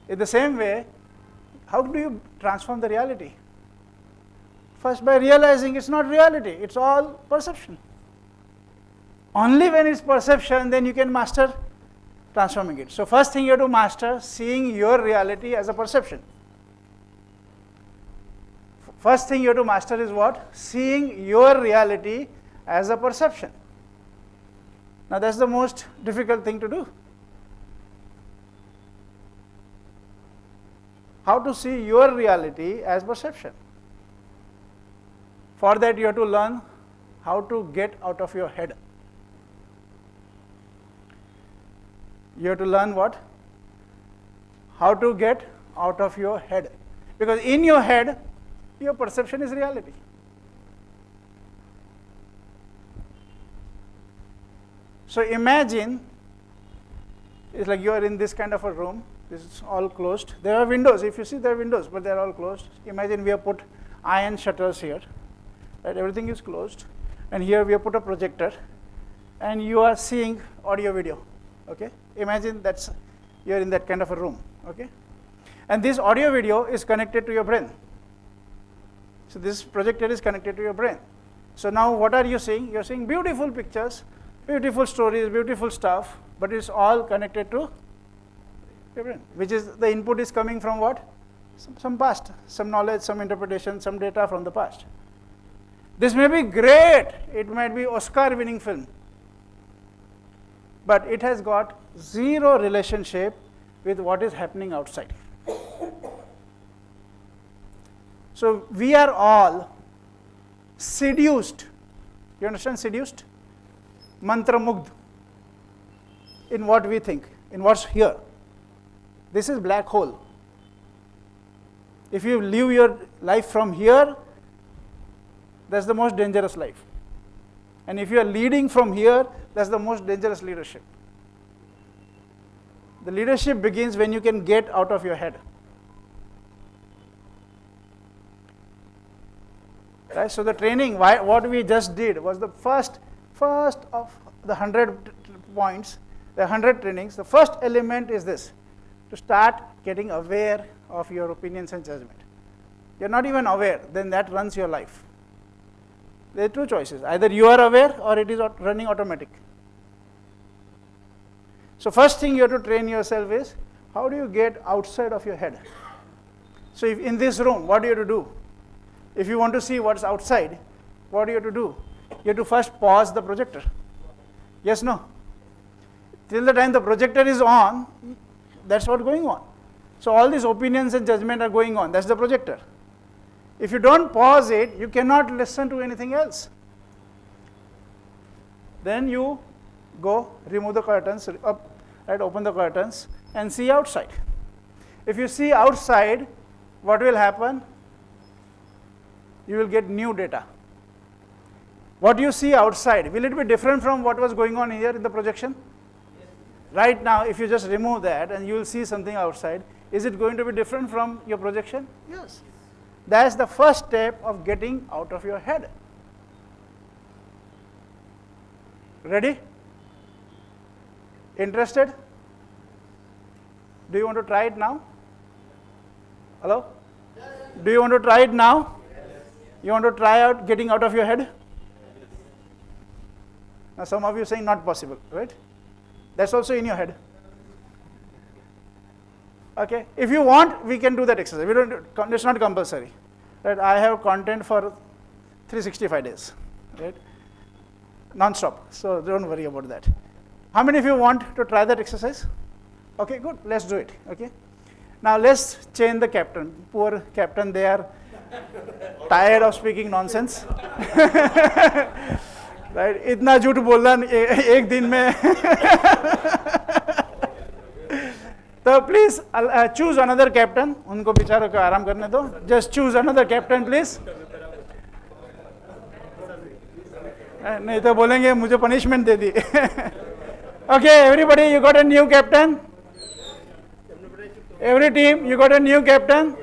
In the same way, how do you transform the reality? First, by realizing it's not reality, it's all perception. Only when it's perception, then you can master transforming it. So first thing you have to master, seeing your reality as a perception. First thing you have to master is what? Seeing your reality as a perception. Now that's the most difficult thing to do. How to see your reality as perception. For that you have to learn how to get out of your head. You have to learn what? How to get out of your head. Because in your head, your perception is reality. So imagine, it's like you are in this kind of a room, this is all closed. There are windows, if you see there are windows, but they are all closed. Imagine we have put iron shutters here, right? Everything is closed. And here we have put a projector, and you are seeing audio video, okay? Imagine that's, you're in that kind of a room, okay? And this audio video is connected to your brain. So this projector is connected to your brain. So now what are you seeing? You're seeing beautiful pictures, beautiful stories, beautiful stuff, but it's all connected to your brain, which is the input is coming from what? Some past, some knowledge, some interpretation, some data from the past. This may be great, it might be Oscar-winning film, but it has got zero relationship with what is happening outside. So we are all seduced. You understand seduced? Mantra mugdh in what we think, in what's here. This is black hole. If you live your life from here, that's the most dangerous life. And if you are leading from here, that's the most dangerous leadership. The leadership begins when you can get out of your head. Right? So the training, what we just did was the first of the 100 points, the 100 trainings. The first element is this, to start getting aware of your opinions and judgment. You're not even aware, then that runs your life. There are two choices. Either you are aware or it is running automatic. So first thing you have to train yourself is, how do you get outside of your head? So if in this room, what do you have to do? If you want to see what's outside, what do you have to do? You have to first pause the projector. Yes, no? Till the time the projector is on, that's what's going on. So all these opinions and judgment are going on. That's the projector. If you don't pause it, you cannot listen to anything else. Then you go, remove the curtains, up, right, open the curtains, and see outside. If you see outside, what will happen? You will get new data. What you see outside, will it be different from what was going on here in the projection? Yes. Right now, if you just remove that and you will see something outside, is it going to be different from your projection? Yes. That's the first step of getting out of your head. Ready? Interested? Do you want to try it now? Hello? Yes. Do you want to try it now? Yes. You want to try out getting out of your head? Yes. Now some of you saying not possible, right? That's also in your head. Okay, if you want, we can do that exercise. We don't. It's not compulsory. Right? I have content for 365 days, right? Non-stop. So don't worry about that. How many of you want to try that exercise? Okay, good. Let's do it. Okay. Now let's change the captain. Poor captain, they are tired of speaking nonsense. Right? इतना झूठ बोलना एक दिन में. तो please choose another captain. उनको बेचारों को आराम करने दो. Just choose another captain, please. नहीं तो बोलेंगे मुझे punishment they the. Okay, everybody, you got a new captain. Every team, you got a new captain?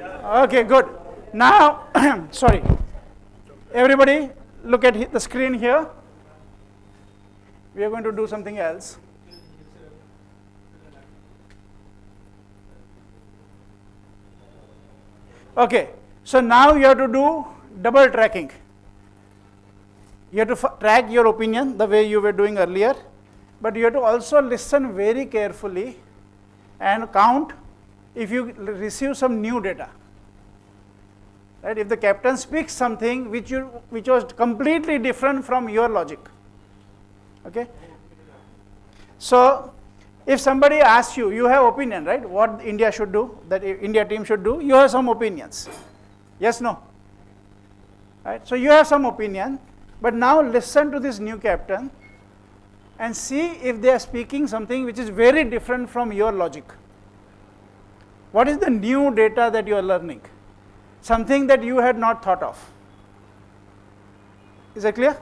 Okay, good. Now, sorry. Everybody, look at the screen here. We are going to do something else. Okay, so now you have to do double tracking. You have to track your opinion the way you were doing earlier, but you have to also listen very carefully and count if you receive some new data. Right? If the captain speaks something which was completely different from your logic. Okay? So, if somebody asks you, you have opinion, right? What India should do, that India team should do, you have some opinions. Yes, no? Right? So, you have some opinion, but now listen to this new captain and see if they are speaking something which is very different from your logic. What is the new data that you are learning? Something that you had not thought of. Is that clear?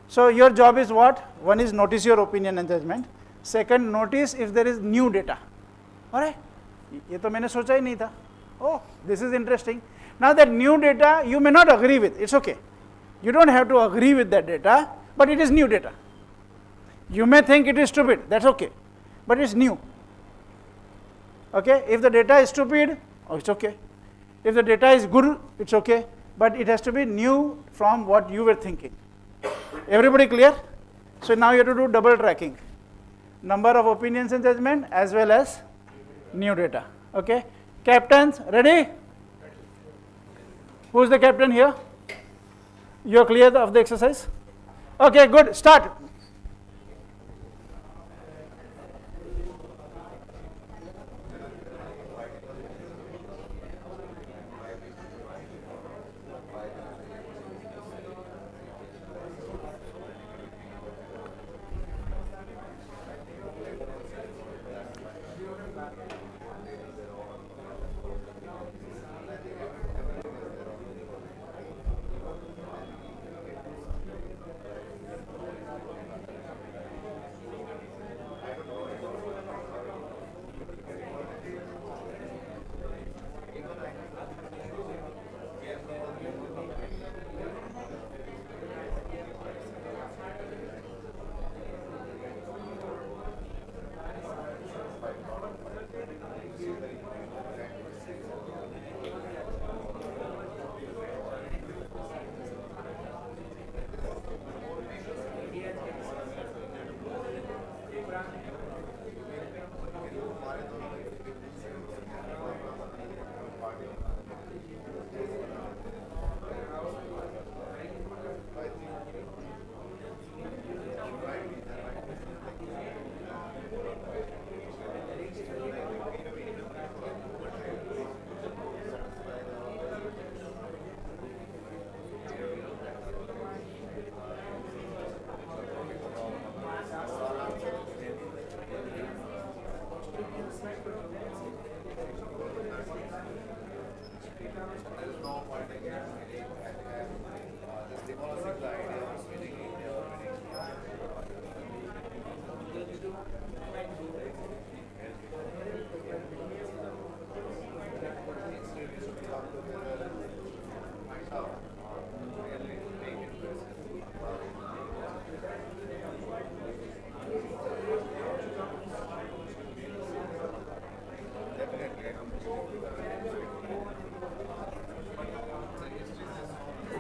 So your job is what? One is notice your opinion and judgment. Second, notice if there is new data. Alright? ये तो मैंने सोचा ही नहीं था. Oh, this is interesting. Now that new data you may not agree with. It's okay. You don't have to agree with that data, but it is new data. You may think it is stupid. That's okay. But it's new. Okay, if the data is stupid, oh, it's okay. If the data is good, it's okay. But it has to be new from what you were thinking. Everybody clear? So now you have to do double tracking. Number of opinions and judgment as well as new data. Okay, captains, ready? Who is the captain here? You are clear of the exercise? Okay, good. Start.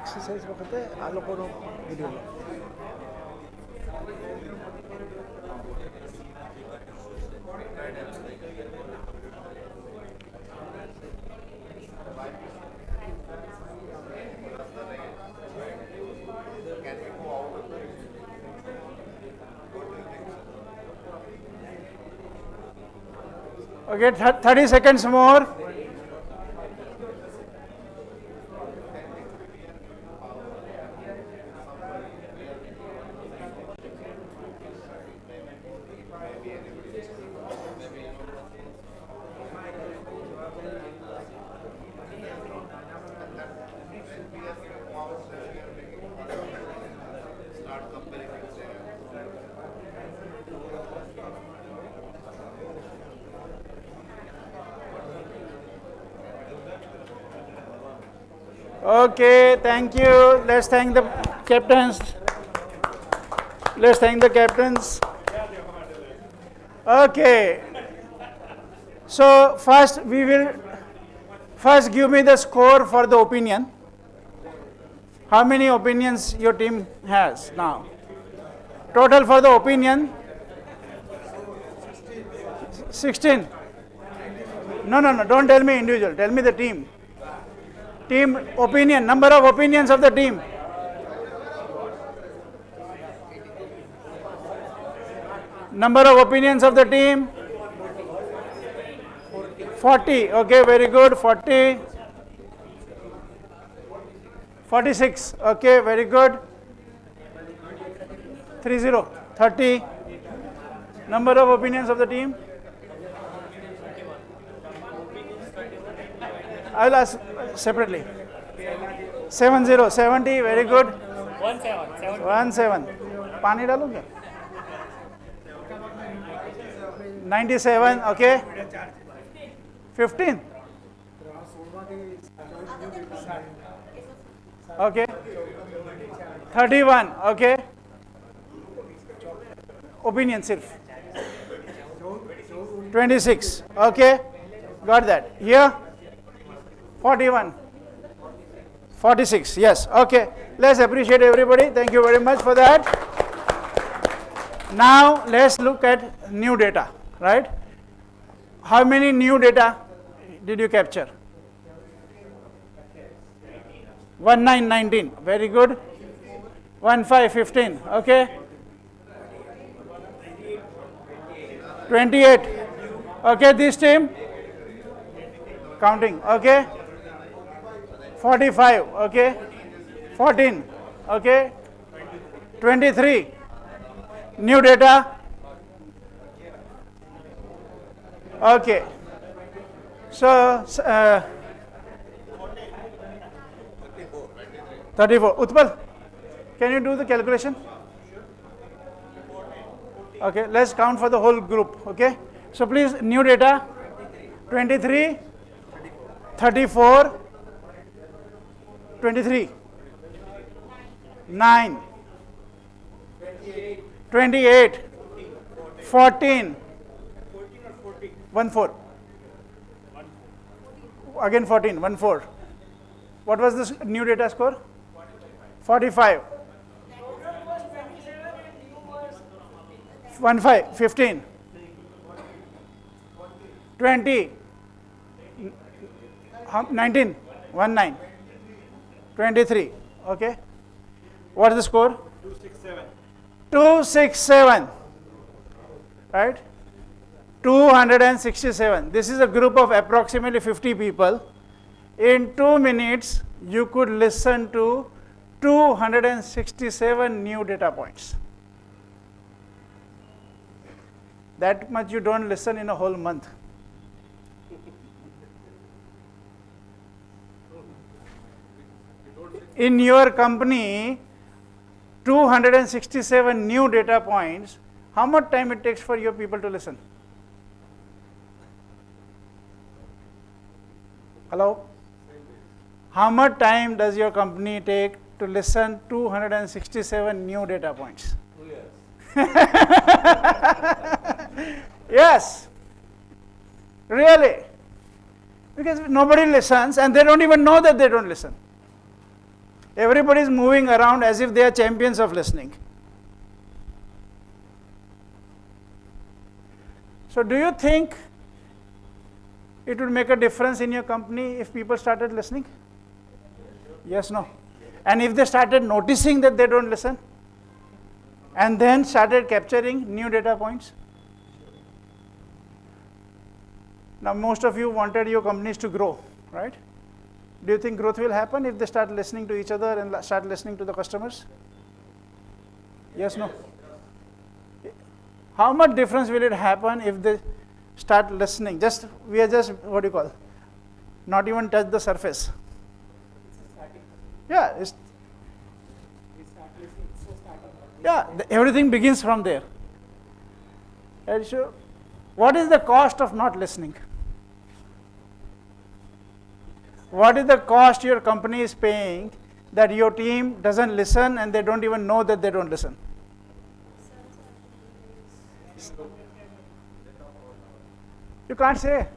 Exercise वखते आ लोकोनो video लो Okay, 30 seconds more. Okay, thank you. Let's thank the captains. Let's thank the captains. Okay. So first we will give me the score for the opinion. How many opinions your team has now? Total for the opinion 16. No, don't tell me individual. Tell me the team. Team opinion, number of opinions of the team. Number of opinions of the team 40. Okay, very good. 40. 46. Okay, very good. 30. Number of opinions of the team. I will ask separately. 70. Very good. 17. पानी डालूं क्या? 97. Okay. 15. Okay. 31. Okay. Opinion sirf. 26. Okay. Got that. Here. 41. 46. Yes. Okay. Let's appreciate everybody. Thank you very much for that. Now let's look at new data. Right? How many new data did you capture? 19. Very good. 15. Okay. 28. Okay, this team. Counting. Okay. 45. Okay. 14. Okay. 23. New data. Okay. So 34. Utpal, can you do the calculation? Okay, let's count for the whole group. Okay. So please, new data 23, 34, 23, 9, 28, 14, 14. Again 14, 14. What was this new data score? 45. 15. 20. 19. 23. Okay. What is the score? 267. 267. Right? 267. This is a group of approximately 50 people. In 2 minutes, you could listen to 267 new data points. That much you don't listen in a whole month. In your company, 267 new data points, how much time it takes for your people to listen? Hello? How much time does your company take to listen 267 new data points? 2 years. Yes. Really. Because nobody listens and they don't even know that they don't listen. Everybody is moving around as if they are champions of listening. So do you think it would make a difference in your company if people started listening? Yes, no. And if they started noticing that they don't listen and then started capturing new data points? Now, most of you wanted your companies to grow, right? Do you think growth will happen if they start listening to each other and start listening to the customers? Yes, no? How much difference will it happen if they start listening? We are just, what do you call, not even touch the surface. Yeah, everything begins from there. And so, what is the cost of not listening? What is the cost your company is paying that your team doesn't listen and they don't even know that they don't listen? You can't say.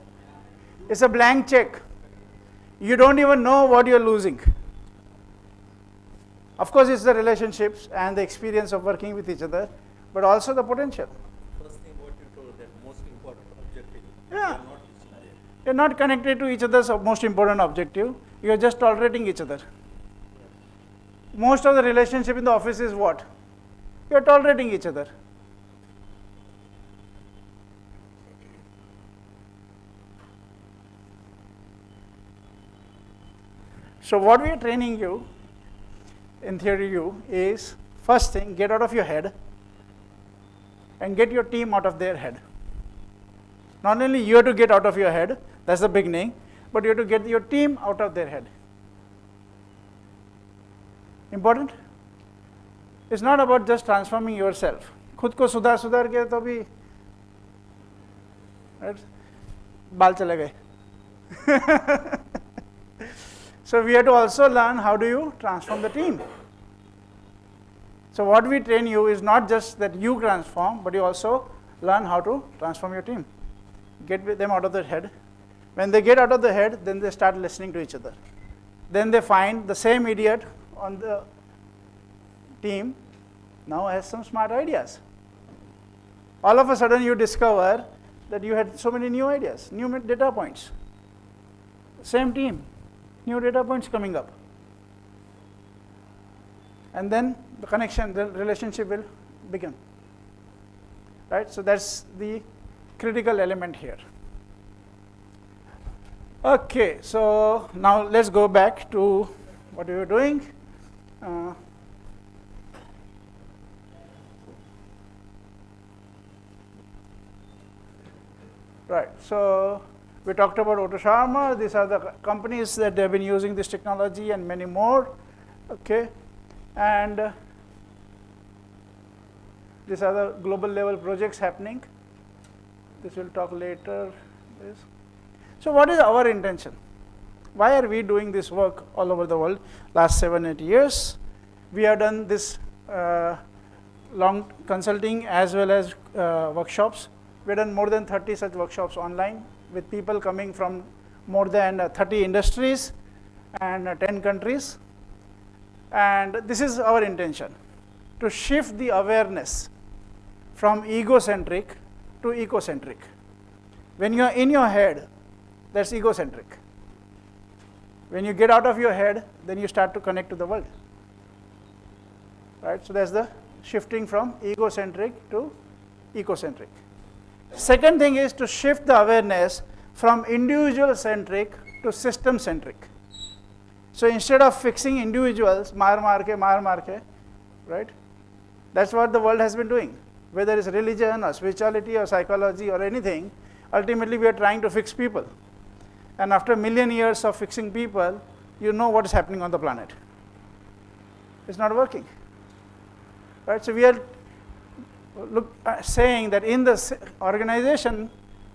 It's a blank check. You don't even know what you're losing. Of course, it's the relationships and the experience of working with each other, but also the potential. First thing what you told, that most important objective. Yeah. You are not reaching there. You're not connected to each other's most important objective. You're just tolerating each other. Most of the relationship in the office is what? You're tolerating each other. So what we are training you, in theory is, first thing, get out of your head and get your team out of their head. Not only you have to get out of your head, that's the beginning, but you have to get your team out of their head. Important? It's not about just transforming yourself. खुद को सुधार के तो भी बाल चले गए. So we have to also learn how do you transform the team. So what we train you is not just that you transform, but you also learn how to transform your team. Get them out of their head. When they get out of the head, then they start listening to each other. Then they find the same idiot on the team now has some smart ideas. All of a sudden you discover that you had so many new ideas, new data points. Same team, new data points coming up. And then the connection, the relationship will begin. Right? So that's the critical element here. Okay, so now let's go back to what we were doing. Right, so we talked about Otto Sharma. These are the companies that have been using this technology and many more. Okay, and these are the global level projects happening. This we'll talk later. So what is our intention? Why are we doing this work all over the world? Last 7-8 years, we have done this long consulting as well as workshops. We have done more than 30 such workshops online with people coming from more than 30 industries and 10 countries. And this is our intention, to shift the awareness from egocentric to ecocentric. When you are in your head, that's egocentric. When you get out of your head, then you start to connect to the world. Right? So that's the shifting from egocentric to ecocentric. Second thing is to shift the awareness from individual-centric to system-centric. So instead of fixing individuals, maar ke, right? That's what the world has been doing. Whether it's religion or spirituality or psychology or anything, ultimately we are trying to fix people. And after a million years of fixing people, you know what is happening on the planet. It's not working. Right? So we are saying that in the organization,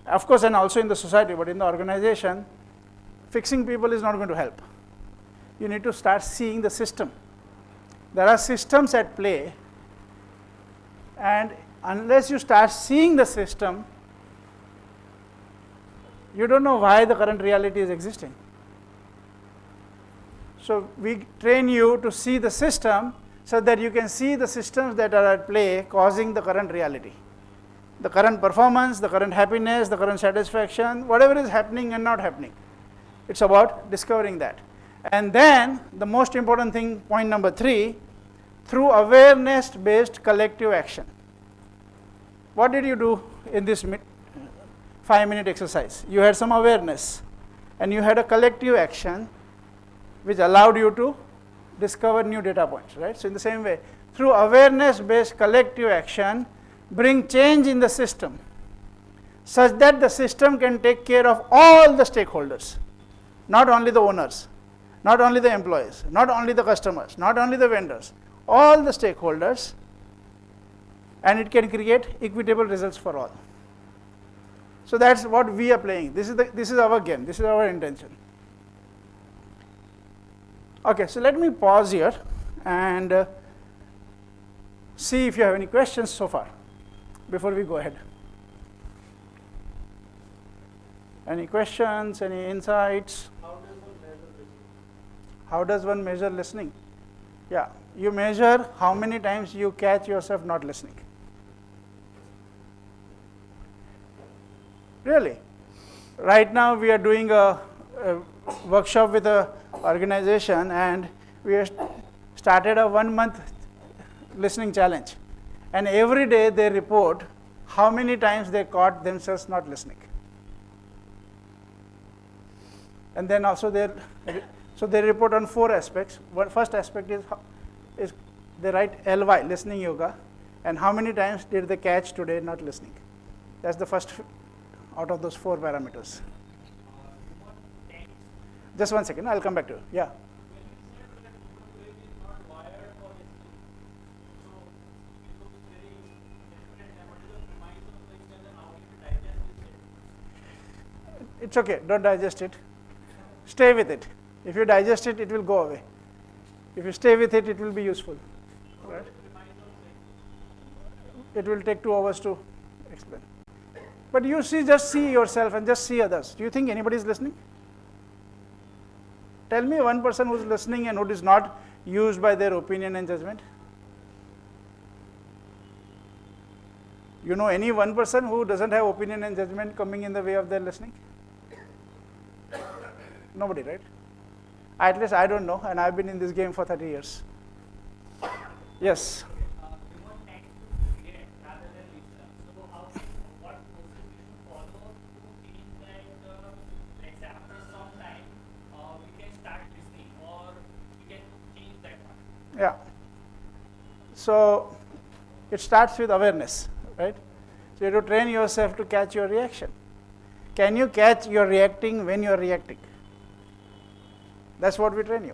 of course, and also in the society, but in the organization, fixing people is not going to help. You need to start seeing the system. There are systems at play, and unless you start seeing the system, you don't know why the current reality is existing. So we train you to see the system so that you can see the systems that are at play causing the current reality. The current performance, the current happiness, the current satisfaction, whatever is happening and not happening. It's about discovering that. And then the most important thing, point number 3, through awareness-based collective action. What did you do in this 5-minute exercise. You had some awareness, and you had a collective action which allowed you to discover new data points, right? So in the same way, through awareness-based collective action, bring change in the system such that the system can take care of all the stakeholders, not only the owners, not only the employees, not only the customers, not only the vendors, all the stakeholders, and it can create equitable results for all. So that's what we are playing. This is our game. This is our intention. Okay, so let me pause here and see if you have any questions so far before we go ahead. Any questions, any insights? How does one measure listening? Yeah, you measure how many times you catch yourself not listening. Really? Right now we are doing a workshop with a organization, and we have started a 1-month listening challenge, and every day they report how many times they caught themselves not listening. And then also they report on 4 aspects. First aspect is they write LY, listening yoga, and how many times did they catch today not listening. That's the first out of those 4 parameters. Just 1 second, I'll come back to you. Yeah. It's okay, don't digest it. Stay with it. If you digest it, it will go away. If you stay with it, it will be useful. Right? It will take 2 hours to explain. But you just see yourself and just see others. Do you think anybody is listening? Tell me one person who is listening and who is not used by their opinion and judgment. You know any one person who doesn't have opinion and judgment coming in the way of their listening? Nobody, right? At least I don't know, and I've been in this game for 30 years. Yes? Yeah. So it starts with awareness, right? So you have to train yourself to catch your reaction. Can you catch your reacting when you're reacting? That's what we train you.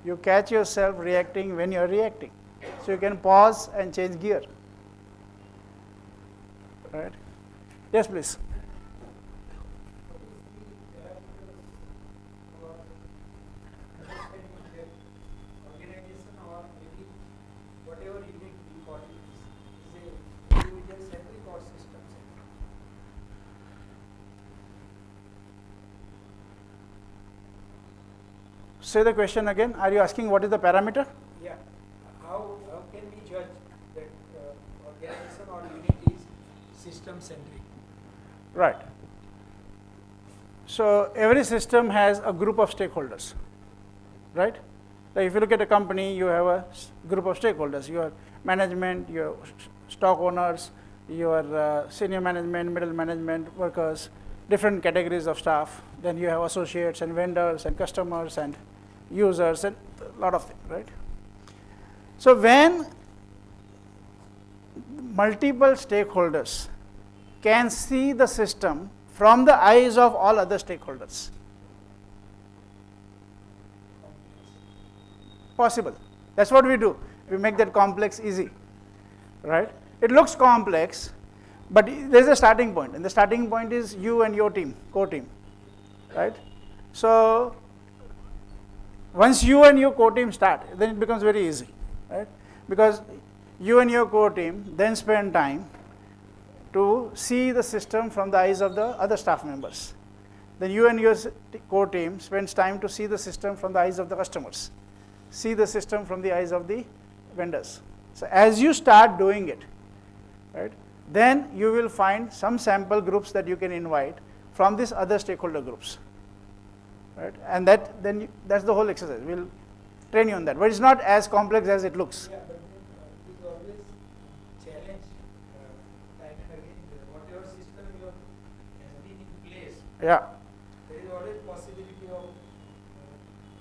You catch yourself reacting when you're reacting. So you can pause and change gear. Right? Yes, please. Say the question again. Are you asking what is the parameter? Yeah. How can we judge that organization or unit is system-centric? Right. So every system has a group of stakeholders, right? Like if you look at a company, you have a group of stakeholders. Your management, your stock owners, your senior management, middle management, workers, different categories of staff. Then you have associates and vendors and customers and users and a lot of things, right? So when multiple stakeholders can see the system from the eyes of all other stakeholders, possible. That's what we do. We make that complex easy, right? It looks complex, but there's a starting point, and the starting point is you and your team, core team, right? So once you and your core team start, then it becomes very easy, right? Because you and your core team then spend time to see the system from the eyes of the other staff members. Then you and your core team spends time to see the system from the eyes of the customers, see the system from the eyes of the vendors. So as you start doing it, right, then you will find some sample groups that you can invite from these other stakeholder groups. Right? And that's the whole exercise. We'll train you on that. But it's not as complex as it looks. Yeah, but it is always challenge time and again. Whatever system you are Yeah. There is always possibility of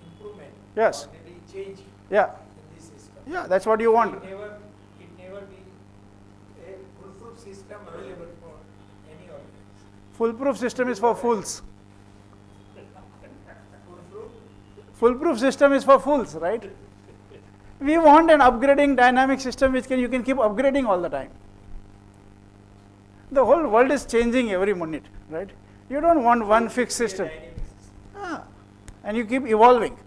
improvement. Yes. Or maybe change Yeah. in this system. Yeah, that's what you want. It never be a foolproof system available for any organization. Foolproof system is for fools. Foolproof? Foolproof system is for fools, right? We want an upgrading dynamic system which you can keep upgrading all the time. The whole world is changing every minute, right? You don't want one fixed system. And you keep evolving.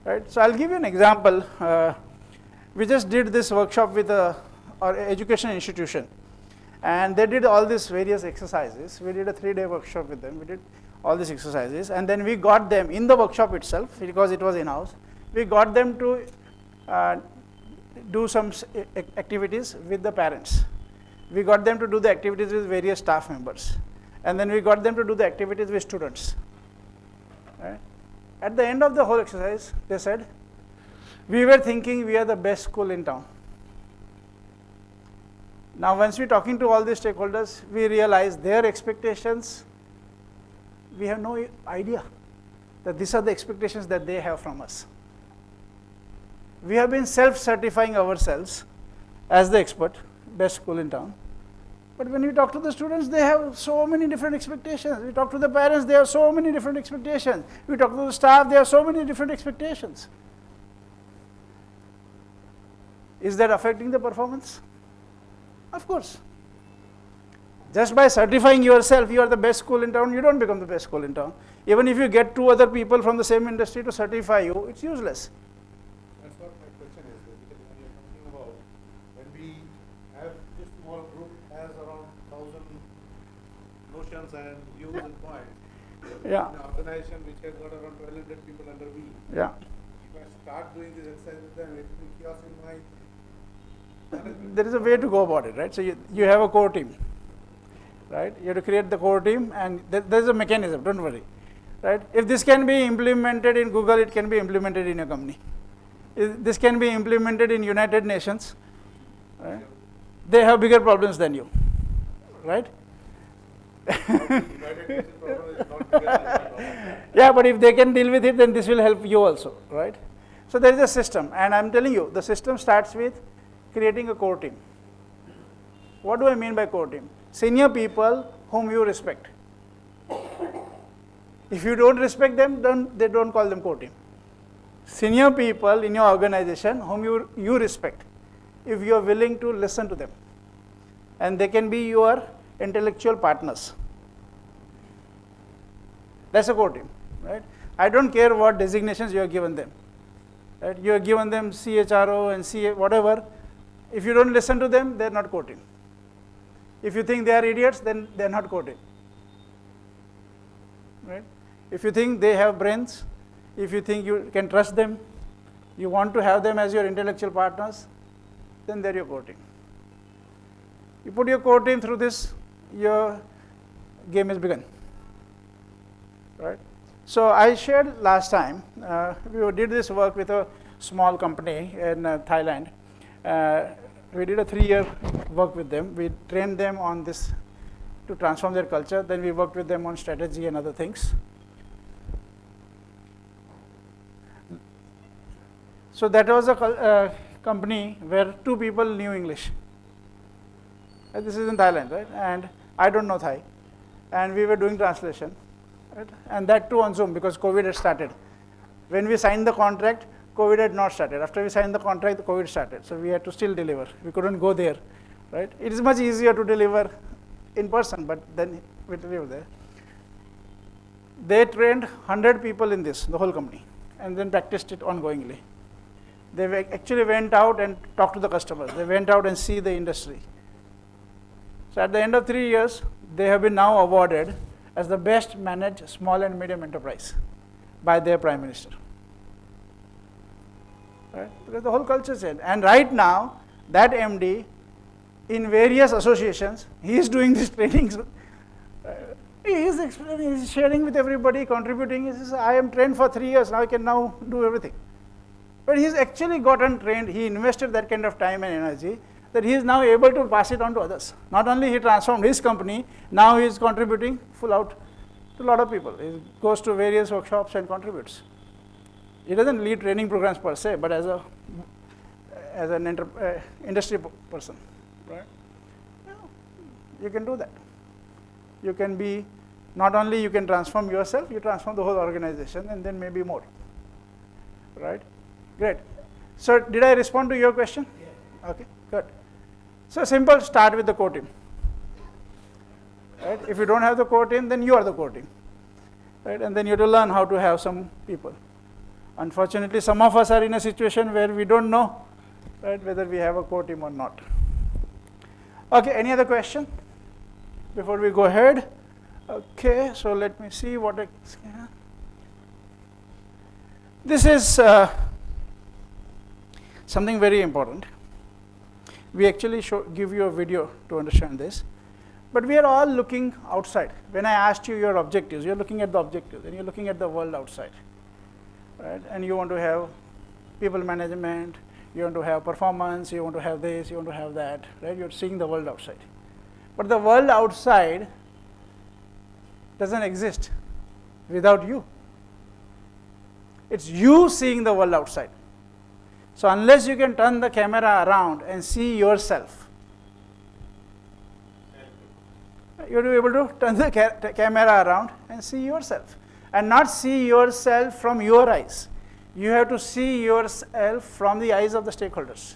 Right? So I'll give you an example. We just did this workshop with our education institution. And they did all these various exercises. We did a 3-day workshop with them. We did all these exercises. And then we got them in the workshop itself, because it was in-house. We got them to do some activities with the parents. We got them to do the activities with various staff members. And then we got them to do the activities with students. Right? At the end of the whole exercise, they said, we were thinking we are the best school in town. Now, once we're talking to all these stakeholders, we realize their expectations, we have no idea that these are the expectations that they have from us. We have been self-certifying ourselves as the expert, best school in town. But when we talk to the students, they have so many different expectations. We talk to the parents, they have so many different expectations. We talk to the staff, they have so many different expectations. Is that affecting the performance? Of course. Just by certifying yourself, you are the best school in town, you don't become the best school in town. Even if you get 2 other people from the same industry to certify you, it's useless. That's what my question is, because when you're talking about, when we have this small group has around 1,000 notions and views and points. Yeah. In an organization which has got around 1,200 people under me. Yeah. If I start doing this exercise with them, it will be chaos in my management. There is a way to go about it, right? So you have a core team, right? You have to create the core team, and there's a mechanism, don't worry, right? If this can be implemented in Google, it can be implemented in a company. If this can be implemented in United Nations, right? They have bigger problems than you, right? United Nations problem is not bigger than my problem. Yeah, but if they can deal with it, then this will help you also, right? So there is a system, and I'm telling you, the system starts with creating a core team. What do I mean by core team? Senior people whom you respect. If you don't respect them, then they don't call them core team. Senior people in your organization whom you respect, if you are willing to listen to them, and they can be your intellectual partners. That's a core team, right? I don't care what designations you have given them. Right? You have given them CHRO and CA, whatever. If you don't listen to them, they're not core team. If you think they are idiots, then they're not core team. Right? If you think they have brains, if you think you can trust them, you want to have them as your intellectual partners, then they're your core team. You put your core team through this, your game is begun. Right? So I shared last time, we did this work with a small company in Thailand. We did a 3-year work with them. We trained them on this to transform their culture. Then we worked with them on strategy and other things. So that was a company where 2 people knew English. This is in Thailand, right? And I don't know Thai. And we were doing translation. Right? And that too on Zoom, because COVID had started. When we signed the contract, COVID had not started. After we signed the contract, the COVID started. So we had to still deliver. We couldn't go there. Right? It is much easier to deliver in person, but then we deliver there. They trained 100 people in this, the whole company, and then practiced it ongoingly. They actually went out and talked to the customers. They went out and see the industry. So at the end of 3 years, they have been now awarded as the best managed small and medium enterprise by their Prime Minister. Right? Because the whole culture changed. And right now, that MD, in various associations, he is doing these trainings. He is explaining, he is sharing with everybody, contributing. He says, I am trained for 3 years, now I can now do everything. But he's actually gotten trained, he invested that kind of time and energy. that he is now able to pass it on to others. Not only he transformed his company, now he is contributing full out to a lot of people. He goes to various workshops and contributes. He doesn't lead training programs per se, but as an industry person, right? You can do that. You can be, not only you can transform yourself, you transform the whole organization, and then maybe more, right? Great. So did I respond to your question? Yeah. Okay, good. So simple, start with the core team. Right? If you don't have the core team, then you are the core team. Right? And then you have to learn how to have some people. Unfortunately, some of us are in a situation where we don't know, right, whether we have a core team or not. Okay, any other question before we go ahead? Okay, so let me see what I can. This is something very important. We actually give you a video to understand this. But we are all looking outside. When I asked you your objectives, you're looking at the objectives, and you're looking at the world outside. Right? And you want to have people management, you want to have performance, you want to have this, you want to have that. Right? You're seeing the world outside. But the world outside doesn't exist without you. It's you seeing the world outside. So unless you can turn the camera around and see yourself, you will be able to turn the camera around and see yourself. And not see yourself from your eyes. You have to see yourself from the eyes of the stakeholders.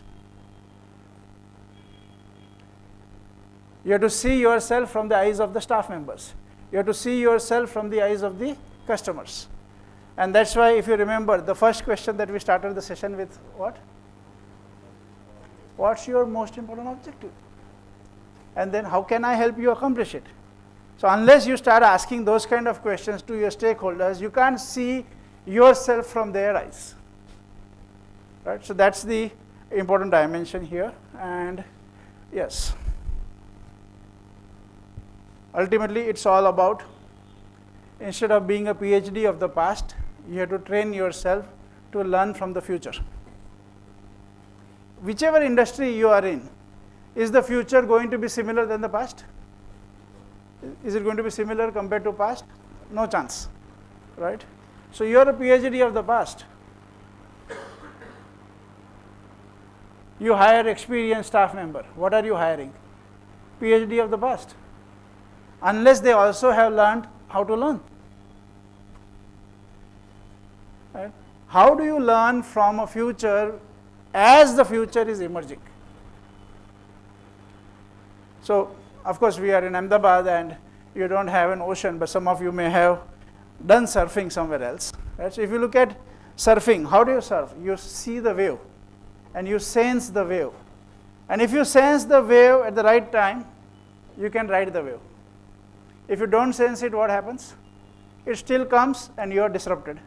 You have to see yourself from the eyes of the staff members. You have to see yourself from the eyes of the customers. And that's why, if you remember, the first question that we started the session with, what? What's your most important objective? And then how can I help you accomplish it? So unless you start asking those kind of questions to your stakeholders, you can't see yourself from their eyes. Right? So that's the important dimension here. And yes, ultimately it's all about, instead of being a PhD of the past, you have to train yourself to learn from the future. Whichever industry you are in, is the future going to be similar than the past? Is it going to be similar compared to past? No chance, right? So you are a PhD of the past. You hire experienced staff member. What are you hiring? PhD of the past. Unless they also have learned how to learn. Right? How do you learn from a future as the future is emerging? So, of course, we are in Ahmedabad and you don't have an ocean, but some of you may have done surfing somewhere else. Right? So, if you look at surfing, how do you surf? You see the wave and you sense the wave. And if you sense the wave at the right time, you can ride the wave. If you don't sense it, what happens? It still comes and you are disrupted.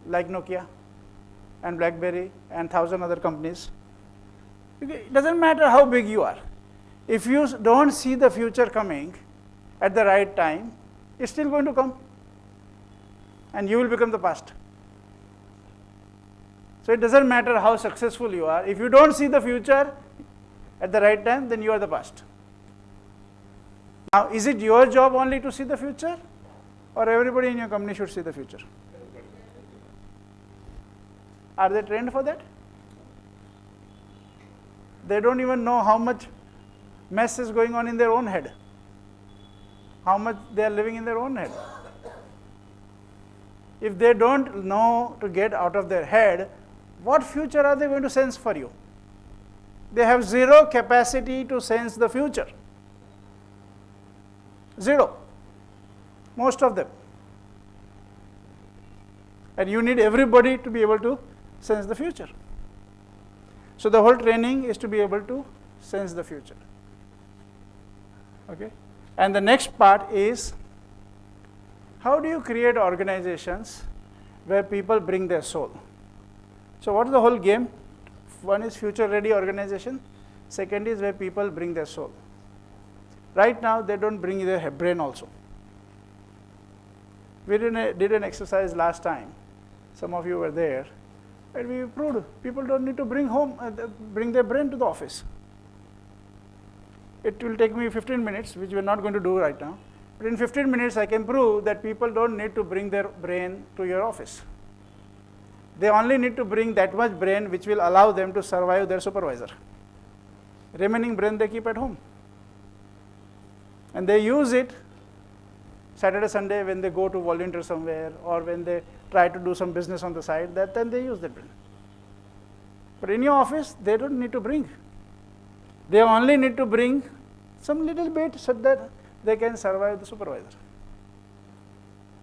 Like Nokia and BlackBerry and 1,000 other companies. It doesn't matter how big you are. If you don't see the future coming at the right time, it's still going to come. And you will become the past. So it doesn't matter how successful you are. If you don't see the future at the right time, then you are the past. Now, is it your job only to see the future? Or everybody in your company should see the future? Are they trained for that? They don't even know how much mess is going on in their own head. How much they are living in their own head. If they don't know to get out of their head, what future are they going to sense for you? They have zero capacity to sense the future. Zero. Most of them. And you need everybody to be able to sense the future. So the whole training is to be able to sense the future. Okay? And the next part is, how do you create organizations where people bring their soul? So what is the whole game? One is future ready organization. Second is where people bring their soul. Right now they don't bring their brain also. We did an exercise last time. Some of you were there. And we proved people don't need to bring their brain to the office. It will take me 15 minutes, which we're not going to do right now. But in 15 minutes, I can prove that people don't need to bring their brain to your office. They only need to bring that much brain which will allow them to survive their supervisor. Remaining brain they keep at home. And they use it Saturday, Sunday when they go to volunteer somewhere or when they try to do some business on the side, that then they use that brain. But in your office, they don't need to bring. They only need to bring some little bit so that they can survive the supervisor.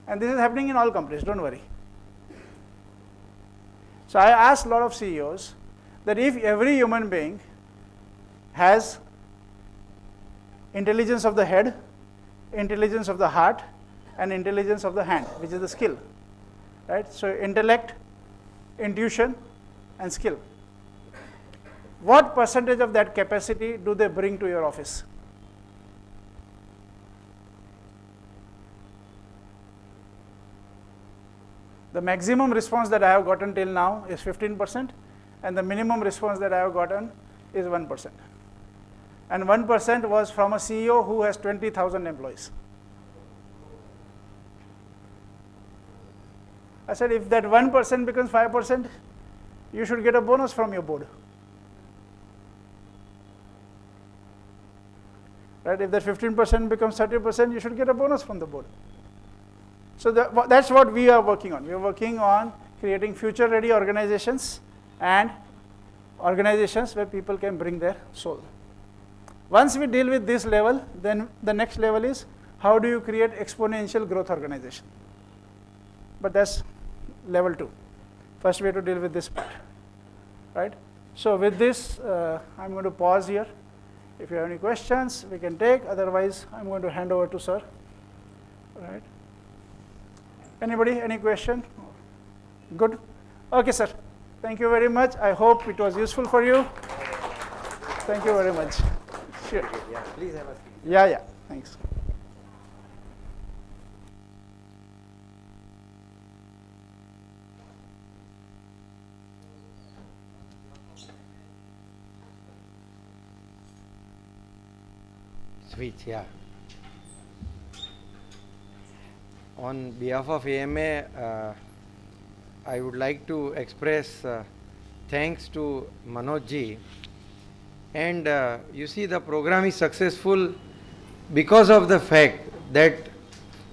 And this is happening in all companies, don't worry. So I asked a lot of CEOs that if every human being has intelligence of the head, intelligence of the heart, and intelligence of the hand, which is the skill, right? So intellect, intuition, and skill. What percentage of that capacity do they bring to your office? The maximum response that I have gotten till now is 15%, and the minimum response that I have gotten is 1%. And 1% was from a CEO who has 20,000 employees. I said, if that 1% becomes 5%, you should get a bonus from your board. Right? If that 15% becomes 30%, you should get a bonus from the board. So that's what we are working on. We are working on creating future-ready organizations and organizations where people can bring their soul. Once we deal with this level, then the next level is how do you create exponential growth organization. But that's level 2. First we have to deal with this part, right? So with this, I'm going to pause here. If you have any questions, we can take. Otherwise, I'm going to hand over to sir. Right? Anybody, any question? Good? Okay, sir. Thank you very much. I hope it was useful for you. Thank you very much. Sure. Yeah, please have a seat. Yeah, thanks. Switch, yeah. On behalf of AMA, I would like to express thanks to Manoj ji. And you see, the program is successful because of the fact that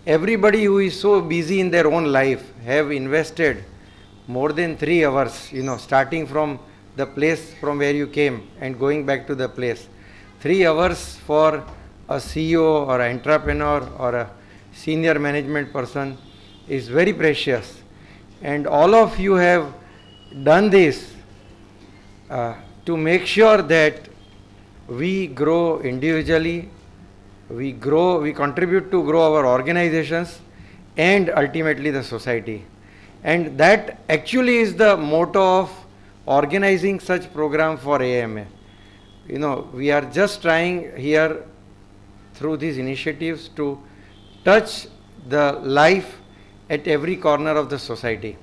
everybody who is so busy in their own life have invested more than 3 hours, starting from the place from where you came and going back to the place. 3 hours for a CEO or an entrepreneur or a senior management person is very precious. And all of you have done this to make sure that we grow individually, we contribute to grow our organizations and ultimately the society. And that actually is the motto of organizing such program for AMA. We are just trying here through these initiatives to touch the life at every corner of the society.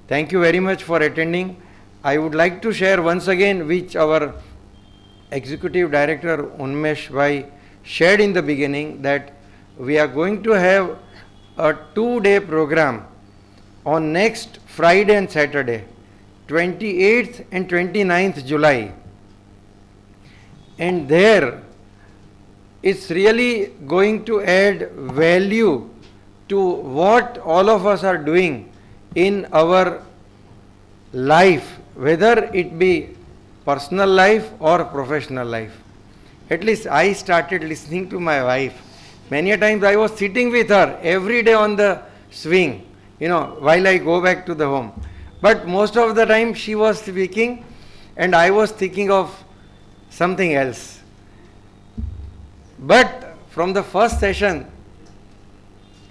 Thank you very much for attending. I would like to share once again, which our Executive Director Unmesh Bhai shared in the beginning, that we are going to have a 2-day program on next Friday and Saturday, 28th and 29th July. And there, it's really going to add value to what all of us are doing in our life, whether it be personal life or professional life. At least I started listening to my wife. Many a times I was sitting with her every day on the swing, while I go back to the home. But most of the time she was speaking and I was thinking of something else. But from the first session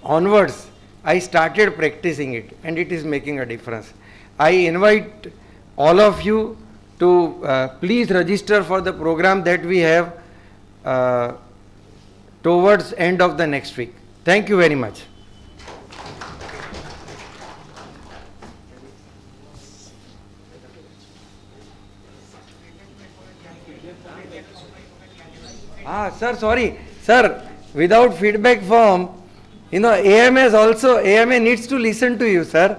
onwards, I started practicing it and it is making a difference. I invite all of you to please register for the program that we have towards end of the next week. Thank you very much. Sir, sorry. Sir, without feedback form, AMA needs to listen to you, sir.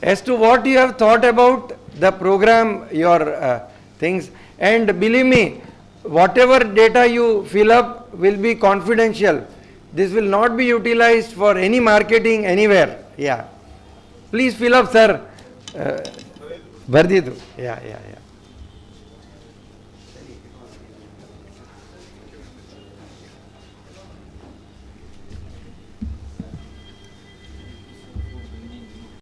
As to what you have thought about the program, your things. And believe me, whatever data you fill up will be confidential. This will not be utilized for any marketing anywhere. Yeah. Please fill up, sir. Bharditu. Yeah.